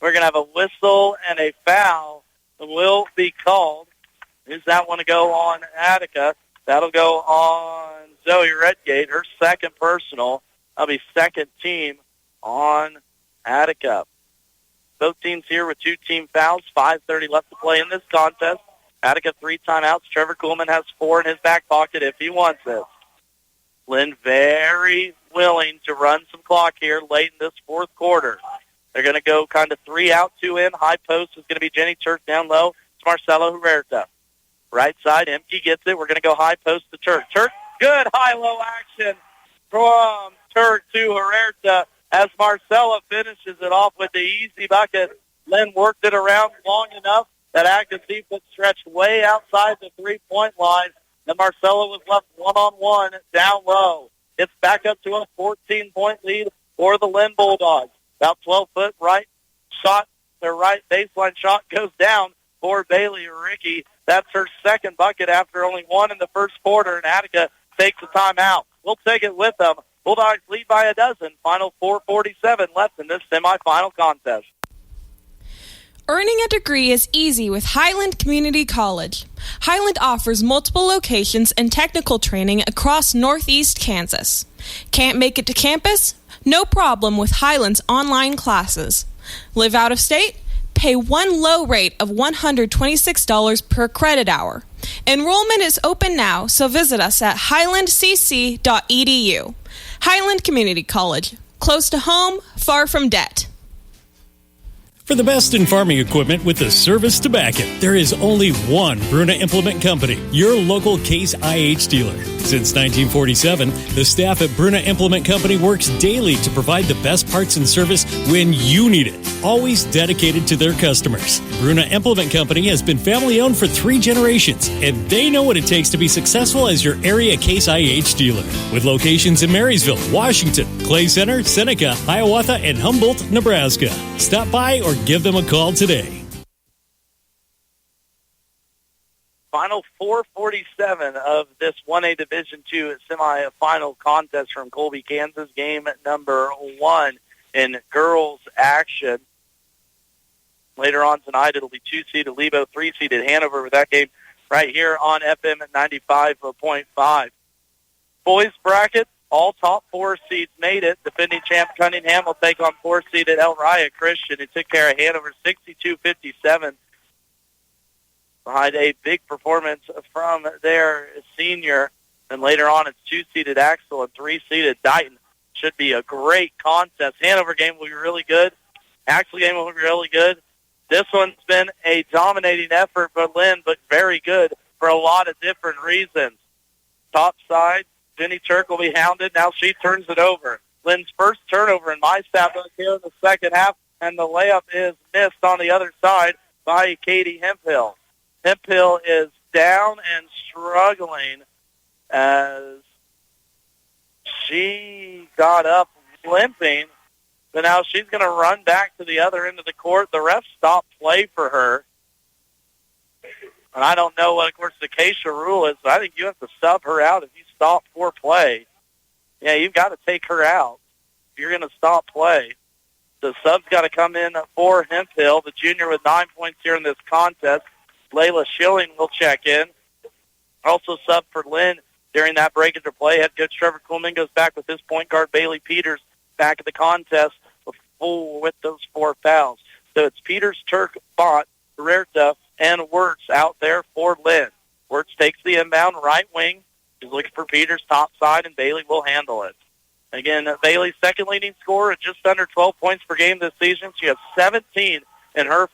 We're going to have a whistle and a foul that will be called. Who's that one to go on Attica? That'll go on Zoe Redgate, her second personal. That'll be second team on Attica. Both teams here with 2 team fouls, 5:30 left to play in this contest. Attica 3 timeouts. Trevor Kuhlman has 4 in his back pocket if he wants it. Linn very willing to run some clock here late in this fourth quarter. They're going to go kind of 3 out, 2 in. High post is going to be Jenny Turk down low. Marcelo Huerta. Right side, Emke gets it. We're going to go high post to Turk. Turk, good high-low action from Turk to Huerta as Marcelo finishes it off with the easy bucket. Linn worked it around long enough that active defense stretched way outside the three-point line, and Marcelo was left one-on-one down low. It's back up to a 14-point lead for the Linn Bulldogs. About 12-foot right shot, their right baseline shot goes down for Bailey Ricky. That's her second bucket after only one in the first quarter, and Attica takes a timeout. We'll take it with them. Bulldogs lead by a dozen. Final 4:47 left in this semifinal contest. Earning a degree is easy with Highland Community College. Highland offers multiple locations and technical training across Northeast Kansas. Can't make it to campus? No problem with Highland's online classes. Live out of state? Pay one low rate of $126 per credit hour. Enrollment is open now, so visit us at highlandcc.edu. Highland Community College. Close to home, far from debt. For the best in farming equipment with the service to back it, there is only one Bruna Implement Company, your local Case IH dealer. Since 1947, the staff at Bruna Implement Company works daily to provide the best parts and service when you need it. Always dedicated to their customers. Bruna Implement Company has been family-owned for 3 generations, and they know what it takes to be successful as your area Case IH dealer. With locations in Marysville, Washington, Clay Center, Seneca, Hiawatha, and Humboldt, Nebraska. Stop by or give them a call today. Final 4:47 of this 1A Division II semifinal contest from Colby, Kansas. Game number 1 in girls action. Later on tonight, it'll be 2-seeded Lebo, 3-seeded Hanover with that game right here on FM at 95.5. Boys bracket, all top 4 seeds made it. Defending champ Cunningham will take on 4-seeded El Raya Christian, who took care of Hanover 62-57. Behind a big performance from their senior. And later on, it's 2-seeded Axel and 3-seeded Dighton. Should be a great contest. Hanover game will be really good. Axel game will be really good. This one's been a dominating effort for Linn, but very good for a lot of different reasons. Top side, Jenny Turk will be hounded. Now she turns it over. Lynn's first turnover in my stat book here in the second half, and the layup is missed on the other side by Katie Hemphill. Hemphill is down and struggling as she got up limping. So now she's going to run back to the other end of the court. The ref stopped play for her. And I don't know what, of course, the Acacia rule is, but I think you have to sub her out if you stop for play. Yeah, you've got to take her out if you're going to stop play. The sub's got to come in for Hemphill, the junior with 9 points here in this contest. Layla Schilling will check in. Also sub for Linn during that break into play. Head coach Trevor Coolman goes back with his point guard Bailey Peters back at the contest with those 4 fouls. So it's Peters, Turk, Bont, Huerta, and Wirtz out there for Linn. Wirtz takes the inbound right wing. He's looking for Peters top side, and Bailey will handle it. Again, Bailey's second leading scorer at just under 12 points per game this season. She has 17 in her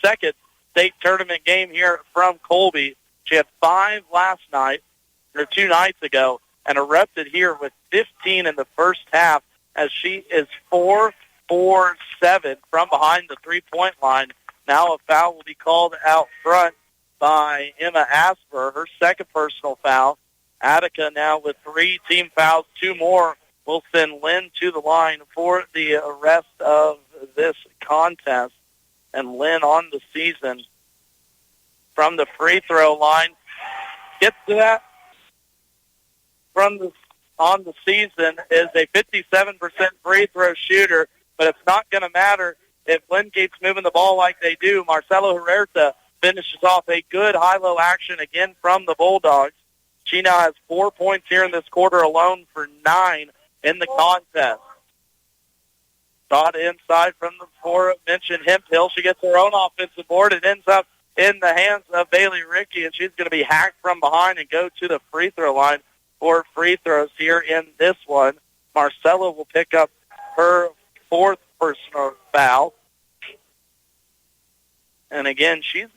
second state tournament game here from Colby. She had 5 last night, or 2 nights ago, and erupted here with 15 in the first half as she is 4-4-7 from behind the three-point line. Now a foul will be called out front by Emma Asper, her second personal foul. Attica now with 3 team fouls, 2 more will send Linn to the line for the rest of this contest. And Linn on the season from the free throw line gets to that. On the season is a 57% free throw shooter, but it's not going to matter if Linn keeps moving the ball like they do. Marcelo Huerta finishes off a good high-low action again from the Bulldogs. She now has 4 points here in this quarter alone for 9 in the contest. Shot inside from the aforementioned Hemphill. She gets her own offensive board. It ends up in the hands of Bailey Ricky, and she's going to be hacked from behind and go to the free throw line for free throws here in this one. Marcella will pick up her 4th personal foul. And again, she's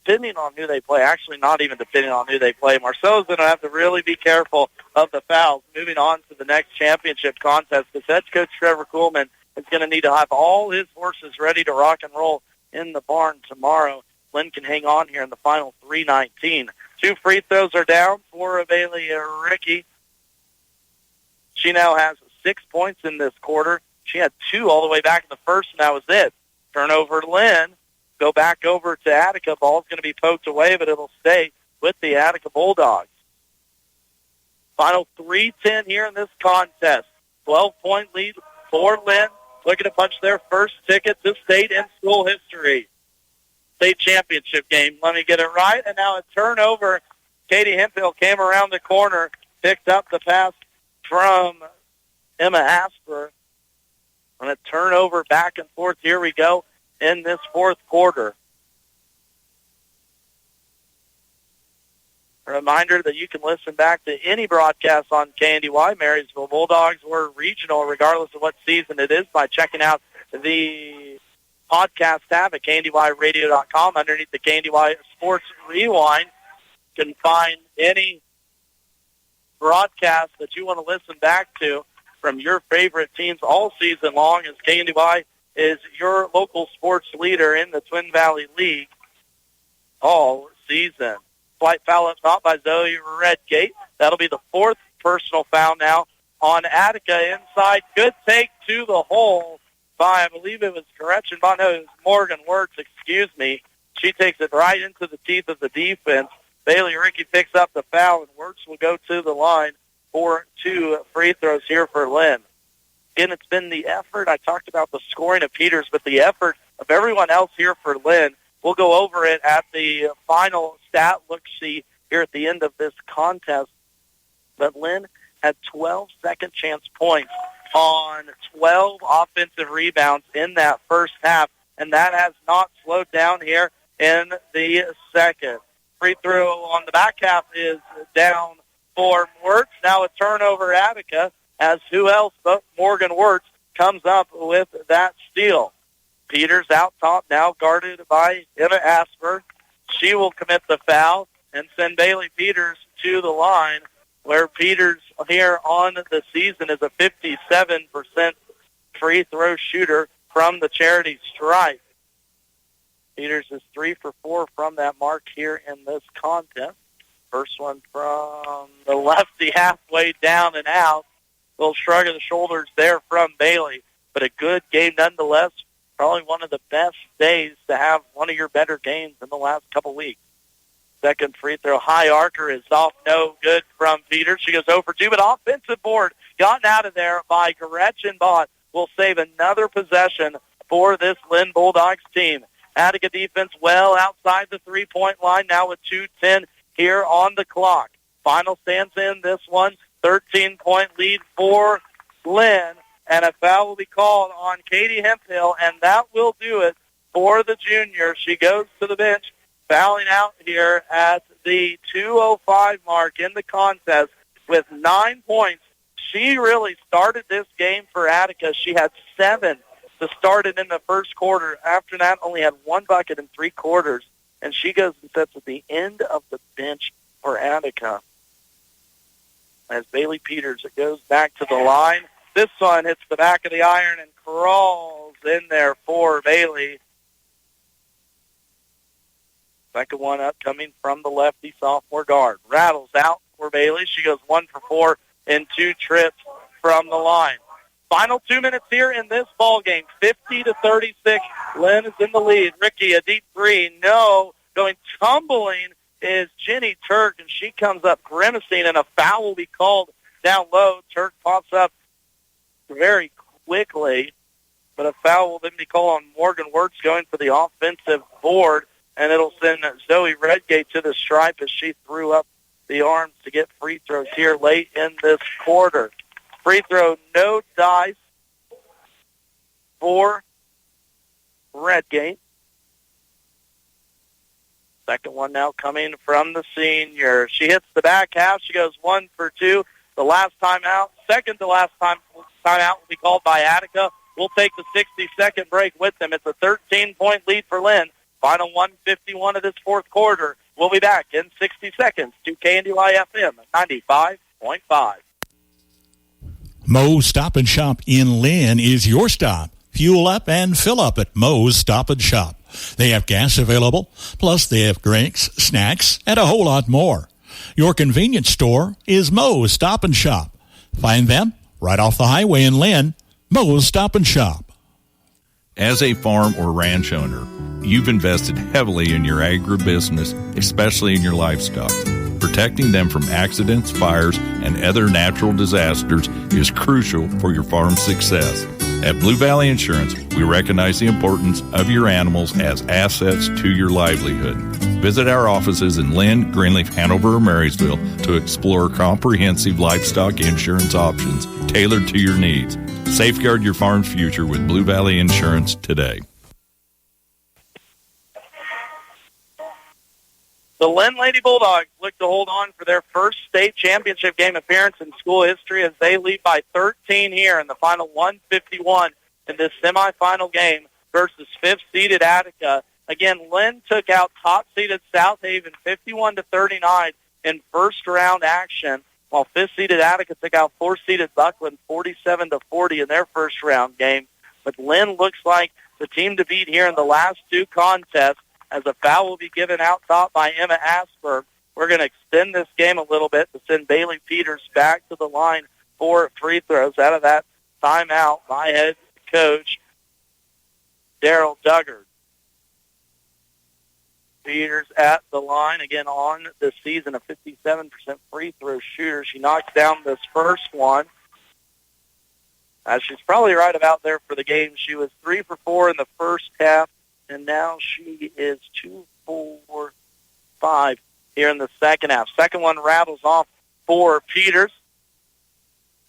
depending on who they play. Actually, not even depending on who they play. Marcelo's going to have to really be careful of the fouls moving on to the next championship contest. Because head coach Trevor Kuhlman is going to need to have all his horses ready to rock and roll in the barn tomorrow. Linn can hang on here in the final 3:19. 2 free throws are down for Bailey Ricky. She now has 6 points in this quarter. She had 2 all the way back in the first, and that was it. Turnover to Linn. Go back over to Attica. Ball's going to be poked away, but it'll stay with the Attica Bulldogs. Final 3:10 here in this contest. 12-point lead for Linn. Looking to punch their first ticket to state in school history. State championship game. Let me get it right. And now a turnover. Katie Hemphill came around the corner, picked up the pass from Emma Asper. And a turnover back and forth. Here we go in this fourth quarter. A reminder that you can listen back to any broadcast on KNDY, Marysville Bulldogs, or regional, regardless of what season it is, by checking out the podcast tab at KNDYradio.com. Underneath the KNDY Sports Rewind, you can find any broadcast that you want to listen back to from your favorite teams all season long, as KNDY is your local sports leader in the Twin Valley League all season. Slight foul up top by Zoe Redgate. That'll be the 4th personal foul now on Attica inside. Good take to the hole by, I believe it was Gretchen Bond. No, it was Morgan Wirtz, excuse me. She takes it right into the teeth of the defense. Bailey Ricky picks up the foul, and Wirtz will go to the line for 2 free throws here for Linn. Again, it's been the effort. I talked about the scoring of Peters, but the effort of everyone else here for Linn. We'll go over it at the final stat look-see here at the end of this contest. But Linn had 12 second-chance points on 12 offensive rebounds in that first half, and that has not slowed down here in the second. Free throw on the back half is down for Wirtz. Now a turnover Attica, as who else but Morgan Wirtz comes up with that steal. Peters out top, now guarded by Emma Asper. She will commit the foul and send Bailey Peters to the line, where Peters here on the season is a 57% free throw shooter from the charity stripe. Peters is 3 for 4 from that mark here in this contest. First one from the lefty, halfway down and out. Little shrug of the shoulders there from Bailey, but a good game nonetheless. Probably one of the best days to have one of your better games in the last couple weeks. Second free throw, high archer is off, no good from Peters. She goes 0 for 2, but offensive board gotten out of there by Gretchen Bott will save another possession for this Linn Bulldogs team. Attica defense well outside the three-point line now with 2:10 here on the clock. Final stands in this one, 13-point lead for Linn. And a foul will be called on Katie Hemphill, and that will do it for the junior. She goes to the bench, fouling out here at the 2:05 mark in the contest with 9 points. She really started this game for Attica. She had 7 to start it in the first quarter. After that, only had 1 bucket in 3 quarters, and she goes and sets at the end of the bench for Attica. As Bailey Peters goes back to the line, this one hits the back of the iron and crawls in there for Bailey. Second one up coming from the lefty sophomore guard. Rattles out for Bailey. She goes 1 for 4 in 2 trips from the line. Final 2 minutes here in this ball game. 50-36. Linn is in the lead. Ricky, a deep three. No. Going tumbling is Jenny Turk, and she comes up grimacing, and a foul will be called down low. Turk pops up very quickly, but a foul will then be called on Morgan Wirtz going for the offensive board, and it'll send Zoe Redgate to the stripe as she threw up the arms to get free throws here late in this quarter. Free throw, no dice for Redgate. Second one now coming from the senior. She hits the back half. She goes 1 for 2. The last time out, second to last timeout will be called by Attica. We'll take the 60-second break with them. It's a 13-point lead for Linn. Final 151 of this fourth quarter. We'll be back in 60 seconds to KNDY FM 95.5. Moe's Stop and Shop in Linn is your stop. Fuel up and fill up at Moe's Stop and Shop. They have gas available, plus they have drinks, snacks, and a whole lot more. Your convenience store is Moe's Stop and Shop. Find them right off the highway in Linn, Moe's Stop and Shop. As a farm or ranch owner, you've invested heavily in your agribusiness, especially in your livestock. Protecting them from accidents, fires, and other natural disasters is crucial for your farm's success. At Blue Valley Insurance, we recognize the importance of your animals as assets to your livelihood. Visit our offices in Linn, Greenleaf, Hanover, or Marysville to explore comprehensive livestock insurance options tailored to your needs. Safeguard your farm's future with Blue Valley Insurance today. The Linn Lady Bulldogs look to hold on for their first state championship game appearance in school history as they lead by 13 here in the final 151 in this semifinal game versus fifth-seeded Attica. Again, Linn took out top-seeded South Haven 51-39 in first-round action, while fifth-seeded Attica took out fourth-seeded Buckland 47-40 in their first-round game. But Linn looks like the team to beat here in the last two contests, as a foul will be given out top by Emma Asper. We're going to extend this game a little bit to send Bailey Peters back to the line for free throws out of that timeout by head coach Daryl Duggard. Peters at the line, again on the season, a 57% free throw shooter. She knocks down this first one. She's probably right about there for the game. She was 3 for 4 in the first half, and now she is 2 for 5 here in the second half. Second one rattles off for Peters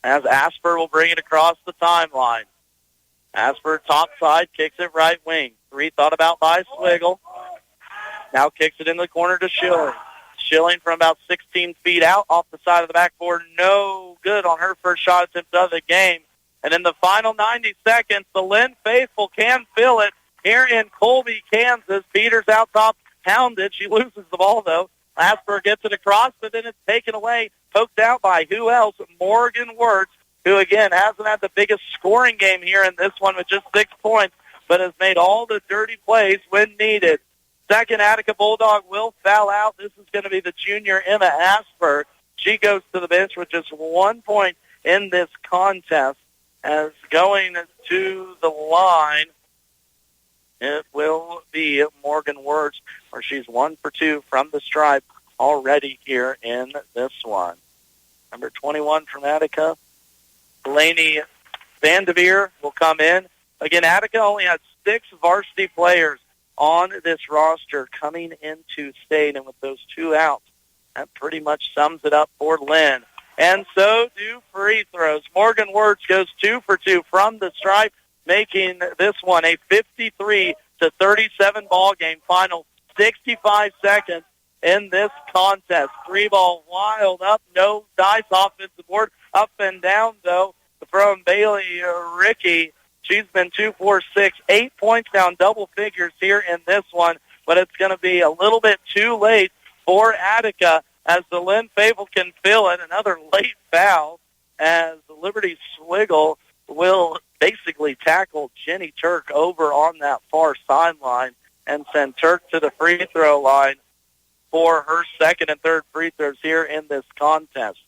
as Asper will bring it across the timeline. Asper top side, kicks it right wing. Three thought about by Swiggle. Now kicks it in the corner to Schilling. Schilling from about 16 feet out off the side of the backboard. No good on her first shot attempt of the game. And in the final 90 seconds, the Linn faithful can fill it here in Colby, Kansas. Peters out top, pounded. She loses the ball, though. Asper gets it across, but then it's taken away, poked out by who else? Morgan Wirtz, who, again, hasn't had the biggest scoring game here in this one with just 6 points, but has made all the dirty plays when needed. Second Attica Bulldog will foul out. This is going to be the junior Emma Asper. She goes to the bench with just 1 point in this contest. As going to the line, it will be Morgan Wirtz, where she's 1 for 2 from the stripe already here in this one. Number 21 from Attica, Blaney Vandeveer will come in. Again, Attica only had 6 varsity players on this roster coming into state, and with those 2 outs, that pretty much sums it up for Linn. And so do free throws. Morgan Wirtz goes 2 for 2 from the stripe, making this one a 53-37 ball game. Final 65 seconds in this contest. 3-ball wild up, no dice offensive board. Up and down, though, from Bailey Rickey. She's been 2 for 6, 8 points down, double figures here in this one, but it's going to be a little bit too late for Attica as the Linn faithful can fill it. Another late foul as Liberty Swiggle will basically tackle Jenny Turk over on that far sideline and send Turk to the free throw line for her second and third free throws here in this contest.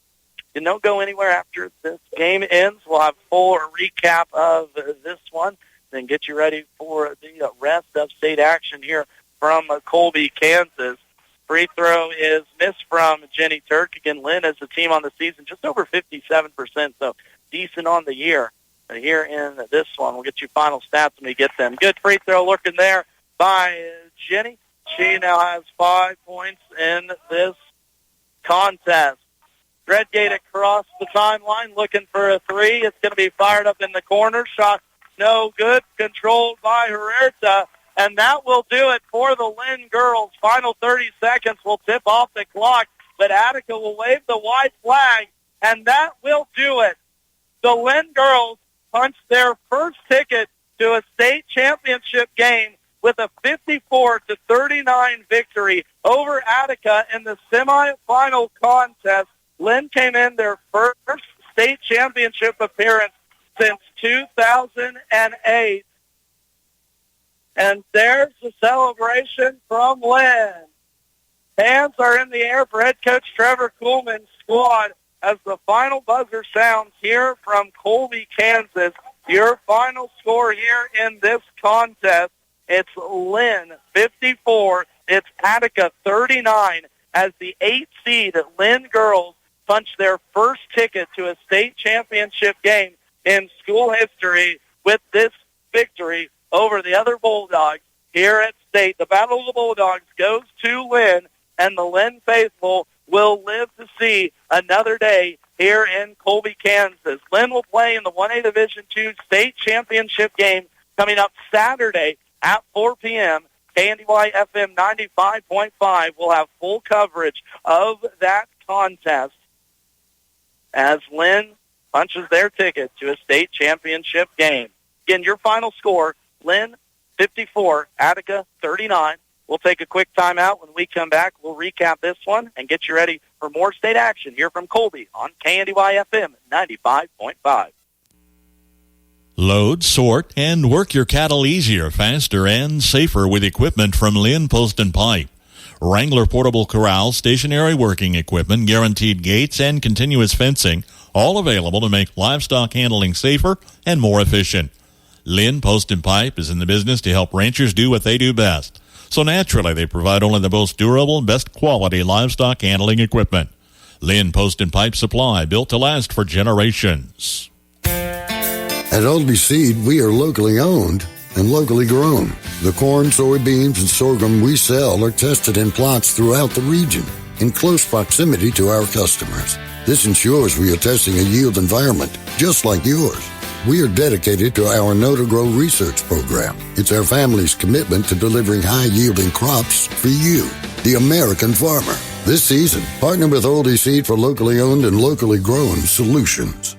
You don't go anywhere after this game ends. We'll have full recap of this one, then get you ready for the rest of state action here from Colby, Kansas. Free throw is missed from Jenny Turk. Again, Linn as a team on the season, just over 57%, so decent on the year. But here in this one, we'll get you final stats when we get them. Good free throw looking there by Jenny. She now has 5 points in this contest. Redgate across the timeline looking for a three. It's going to be fired up in the corner. Shot no good. Controlled by Huerta. And that will do it for the Linn girls. Final 30 seconds will tip off the clock. But Attica will wave the white flag. And that will do it. The Linn girls punched their first ticket to a state championship game with a 54-39 victory over Attica in the semifinal contest. Linn came in their first state championship appearance since 2008. And there's the celebration from Linn. Hands are in the air for head coach Trevor Kuhlman's squad as the final buzzer sounds here from Colby, Kansas. Your final score here in this contest, it's Linn 54, it's Attica 39 as the 8th seed Linn girls punch their first ticket to a state championship game in school history with this victory over the other Bulldogs here at state. The Battle of the Bulldogs goes to Linn, and the Linn faithful will live to see another day here in Colby, Kansas. Linn will play in the 1A Division II state championship game coming up Saturday at 4 p.m. KNDY FM 95.5 will have full coverage of that contest as Linn punches their ticket to a state championship game. Again, your final score, Linn 54, Attica 39. We'll take a quick timeout. When we come back, we'll recap this one and get you ready for more state action here from Colby on KNDY FM 95.5. Load, sort, and work your cattle easier, faster, and safer with equipment from Linn Post and Pipe. Wrangler portable corrals, stationary working equipment, guaranteed gates, and continuous fencing, all available to make livestock handling safer and more efficient. Linn Post and Pipe is in the business to help ranchers do what they do best. So naturally, they provide only the most durable and best quality livestock handling equipment. Linn Post and Pipe Supply, built to last for generations. At Oldie Seed, we are locally owned and locally grown. The corn, soybeans, and sorghum we sell are tested in plots throughout the region in close proximity to our customers. This ensures we are testing a yield environment just like yours. We are dedicated to our Know-to-Grow research program. It's our family's commitment to delivering high-yielding crops for you, the American farmer. This season, partner with Oldie Seed for locally owned and locally grown solutions.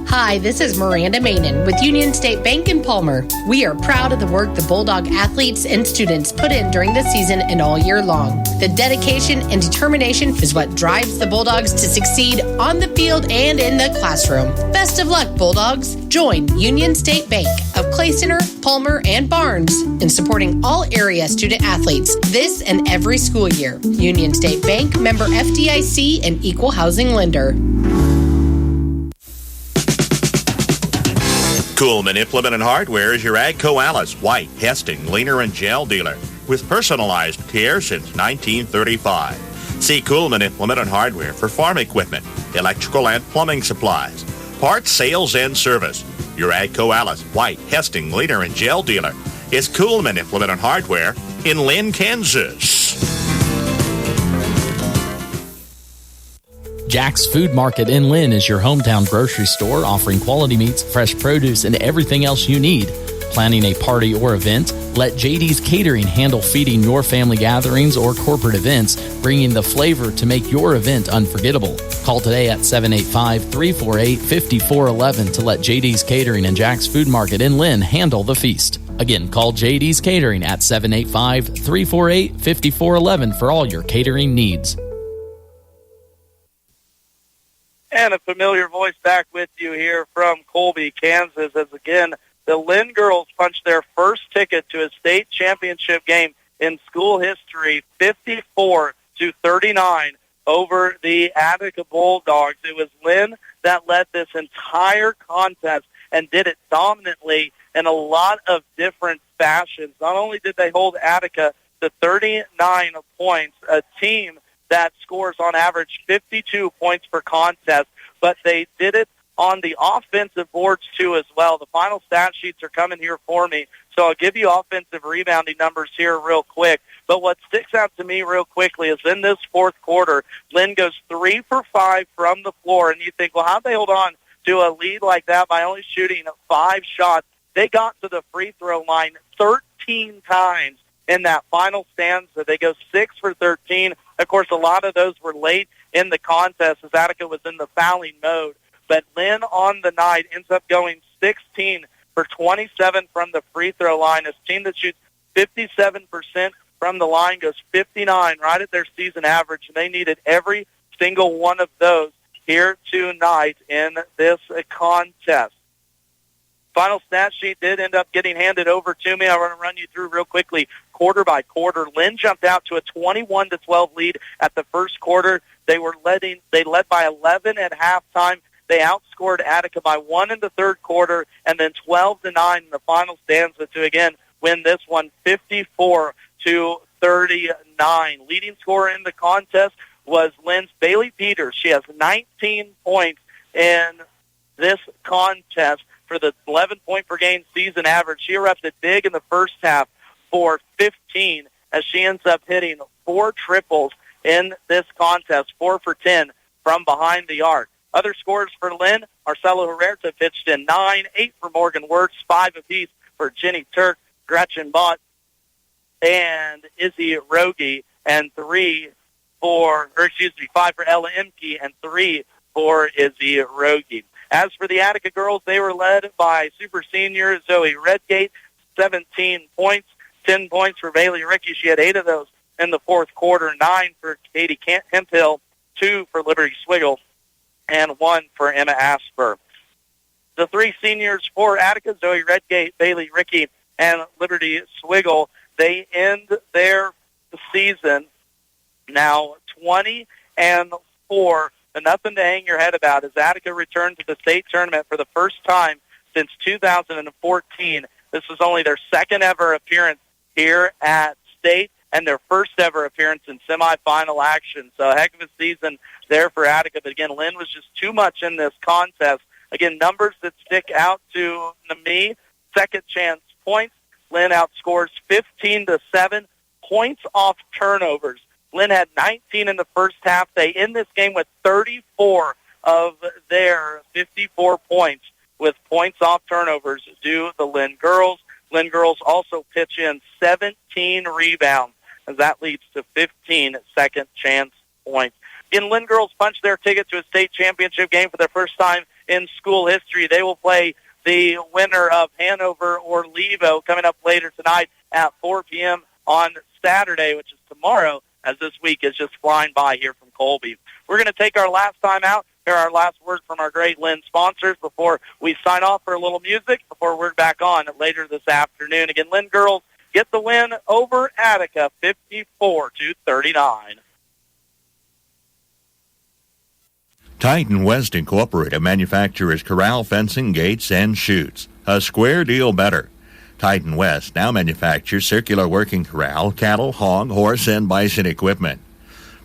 Hi, this is Miranda Mainin with Union State Bank in Palmer. We are proud of the work the Bulldog athletes and students put in during the season and all year long. The dedication and determination is what drives the Bulldogs to succeed on the field and in the classroom. Best of luck, Bulldogs. Join Union State Bank of Clay Center, Palmer, and Barnes in supporting all area student athletes this and every school year. Union State Bank, member FDIC, and equal housing lender. Kuhlman Implement and Hardware is your AGCO Alice, White, Hesting, Leaner, and Gel dealer with personalized care since 1935. See Kuhlman Implement and Hardware for farm equipment, electrical and plumbing supplies, parts, sales, and service. Your AGCO Alice, White, Hesting, Leaner, and Gel dealer is Kuhlman Implement and Hardware in Linn, Kansas. Jack's Food Market in Linn is your hometown grocery store offering quality meats, fresh produce, and everything else you need. Planning a party or event? Let JD's Catering handle feeding your family gatherings or corporate events, bringing the flavor to make your event unforgettable. Call today at 785-348-5411 to let JD's Catering and Jack's Food Market in Linn handle the feast. Again, call JD's Catering at 785-348-5411 for all your catering needs. And a familiar voice back with you here from Colby, Kansas, as again, the Linn girls punched their first ticket to a state championship game in school history, 54-39 over the Attica Bulldogs. It was Linn that led this entire contest and did it dominantly in a lot of different fashions. Not only did they hold Attica to 39 points, a team that scores on average 52 points per contest, but they did it on the offensive boards too as well. The final stat sheets are coming here for me, so I'll give you offensive rebounding numbers here real quick. But what sticks out to me real quickly is in this fourth quarter, Linn goes 3 for 5 from the floor, and you think, well, how'd they hold on to a lead like that by only shooting 5 shots? They got to the free throw line 13 times in that final stanza. They go 6 for 13. Of course, a lot of those were late in the contest as Attica was in the fouling mode. But Linn on the night ends up going 16 for 27 from the free throw line. This team that shoots 57% from the line goes 59, right at their season average, and they needed every single one of those here tonight in this contest. Final stat sheet did end up getting handed over to me. I want to run you through real quickly, quarter by quarter. Linn jumped out to a 21-12 lead at the first quarter. They led by 11 at halftime. They outscored Attica by 1 in the third quarter, and then 12-9 in the final stanza to again win this one 54-39. Leading scorer in the contest was Linn's Bailey Peters. She has 19 points in this contest for the 11-point per game season average. She erupted big in the first half for 15 as she ends up hitting 4 triples in this contest, 4 for 10 from behind the arc. Other scorers for Linn, Marcelo Huerta pitched in 9, 8 for Morgan Wirtz, 5 apiece for Jenny Turk, Gretchen Bott, and Izzy Rogie, and 5 for Ella Imke, and 3 for Izzy Rogie. As for the Attica girls, they were led by super senior Zoe Redgate, 17 points, 10 points for Bailey Ricky. She had 8 of those in the fourth quarter, 9 for Katie Hemphill, 2 for Liberty Swiggle, and 1 for Emma Asper. The 3 seniors for Attica, Zoe Redgate, Bailey Ricky, and Liberty Swiggle, they end their season now 20-4, and nothing to hang your head about as Attica returned to the state tournament for the first time since 2014. This was only their second ever appearance here at state and their first ever appearance in semifinal action. So a heck of a season there for Attica. But again, Linn was just too much in this contest. Again, numbers that stick out to me, second chance points. Linn outscores 15-7, points off turnovers. Linn had 19 in the first half. They end this game with 34 of their 54 points with points off turnovers due the Linn girls. Linn girls also pitch in 17 rebounds, as that leads to 15 second chance points. Again, Linn girls punched their ticket to a state championship game for their first time in school history. They will play the winner of Hanover or Levo coming up later tonight at 4 p.m. on Saturday, which is tomorrow, as this week is just flying by here from Colby. We're going to take our last time out, hear our last word from our great Linn sponsors before we sign off for a little music, before we're back on later this afternoon. Again, Linn girls get the win over Attica, 54-39. Titan West Incorporated manufactures corral fencing, gates, and chutes. A square deal better. Titan West now manufactures circular working corral, cattle, hog, horse, and bison equipment.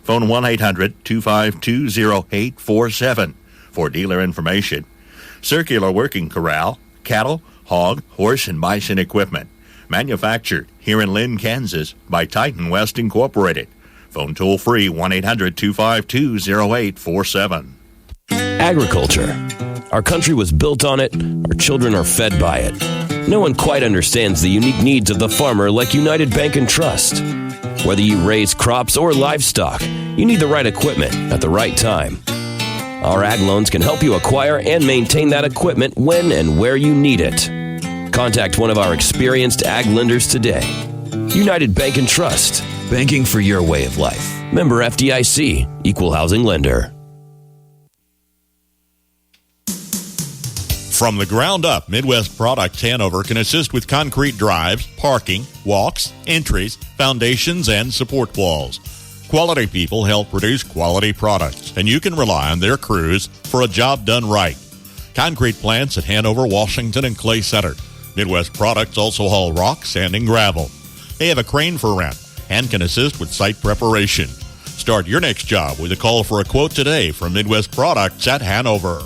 Phone 1-800-252-0847 for dealer information. Circular working corral, cattle, hog, horse, and bison equipment. Manufactured here in Linn, Kansas by Titan West Incorporated. Phone toll free 1-800-252-0847. Agriculture. Our country was built on it. Our children are fed by it. No one quite understands the unique needs of the farmer like United Bank and Trust. Whether you raise crops or livestock, you need the right equipment at the right time. Our ag loans can help you acquire and maintain that equipment when and where you need it. Contact one of our experienced ag lenders today. United Bank and Trust. Banking for your way of life. Member FDIC. Equal housing lender. From the ground up, Midwest Products Hanover can assist with concrete drives, parking, walks, entries, foundations, and support walls. Quality people help produce quality products, and you can rely on their crews for a job done right. Concrete plants at Hanover, Washington, and Clay Center. Midwest Products also haul rock, sand, and gravel. They have a crane for rent and can assist with site preparation. Start your next job with a call for a quote today from Midwest Products at Hanover.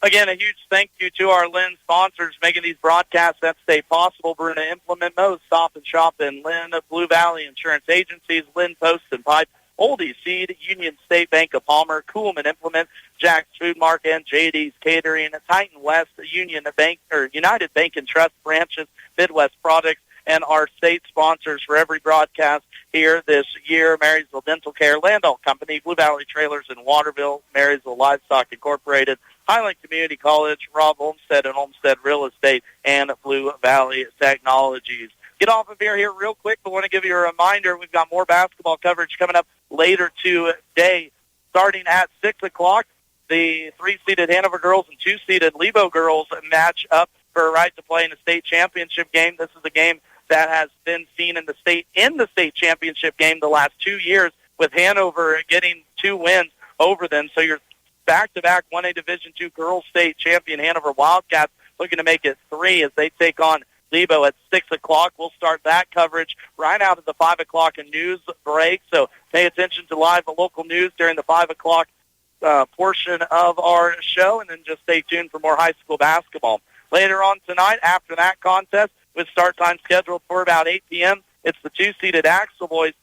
Again, a huge thank you to our Linn sponsors making these broadcasts that stay possible. Bruna Implement, Mo's Stop and Shop in Linn, Blue Valley Insurance Agencies, Linn Post and Pipe, Oldie Seed, Union State Bank of Palmer, Kuhlman Implement, Jack's Food Mart, and JD's Catering, Titan West, United Bank and Trust branches, Midwest Products, and our state sponsors for every broadcast here this year: Marysville Dental Care, Landau Company, Blue Valley Trailers in Waterville, Marysville Livestock Incorporated, Highland Community College, Rob Olmsted and Olmsted Real Estate, and Blue Valley Technologies. Get off of here real quick, but want to give you a reminder, we've got more basketball coverage coming up later today. Starting at 6 o'clock, the 3-seeded Hanover girls and 2-seeded Lebo girls match up for a right to play in a state championship game. This is a game that has been seen in the state championship game the last 2 years, with Hanover getting 2 wins over them. So you're back-to-back 1A Division II girls state champion Hanover Wildcats looking to make it 3 as they take on Lebo at 6 o'clock. We'll start that coverage right out of the 5 o'clock news break. So pay attention to live local news during the 5 o'clock portion of our show, and then just stay tuned for more high school basketball. Later on tonight, after that contest, with start time scheduled for about 8 p.m., it's the 2-seeded Axel boys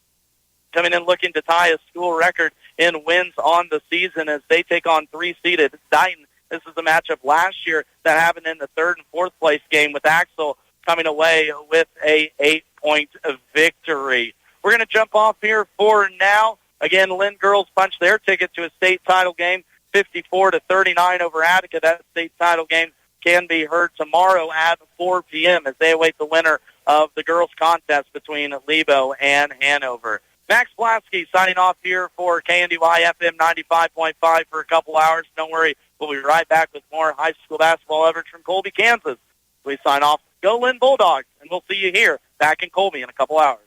coming in looking to tie a school record in wins on the season as they take on 3-seeded Dighton. This is the matchup last year that happened in the 3rd and 4th place game, with Axel coming away with a 8-point victory. We're going to jump off here for now. Again, Linn girls punched their ticket to a state title game, 54-39 over Attica. That state title game can be heard tomorrow at 4 p.m. as they await the winner of the girls' contest between Lebo and Hanover. Max Blasky signing off here for KNDY FM 95.5 for a couple hours. Don't worry, we'll be right back with more high school basketball coverage from Colby, Kansas. We sign off. Go Linn Bulldogs, and we'll see you here back in Colby in a couple hours.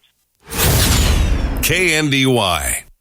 KNDY.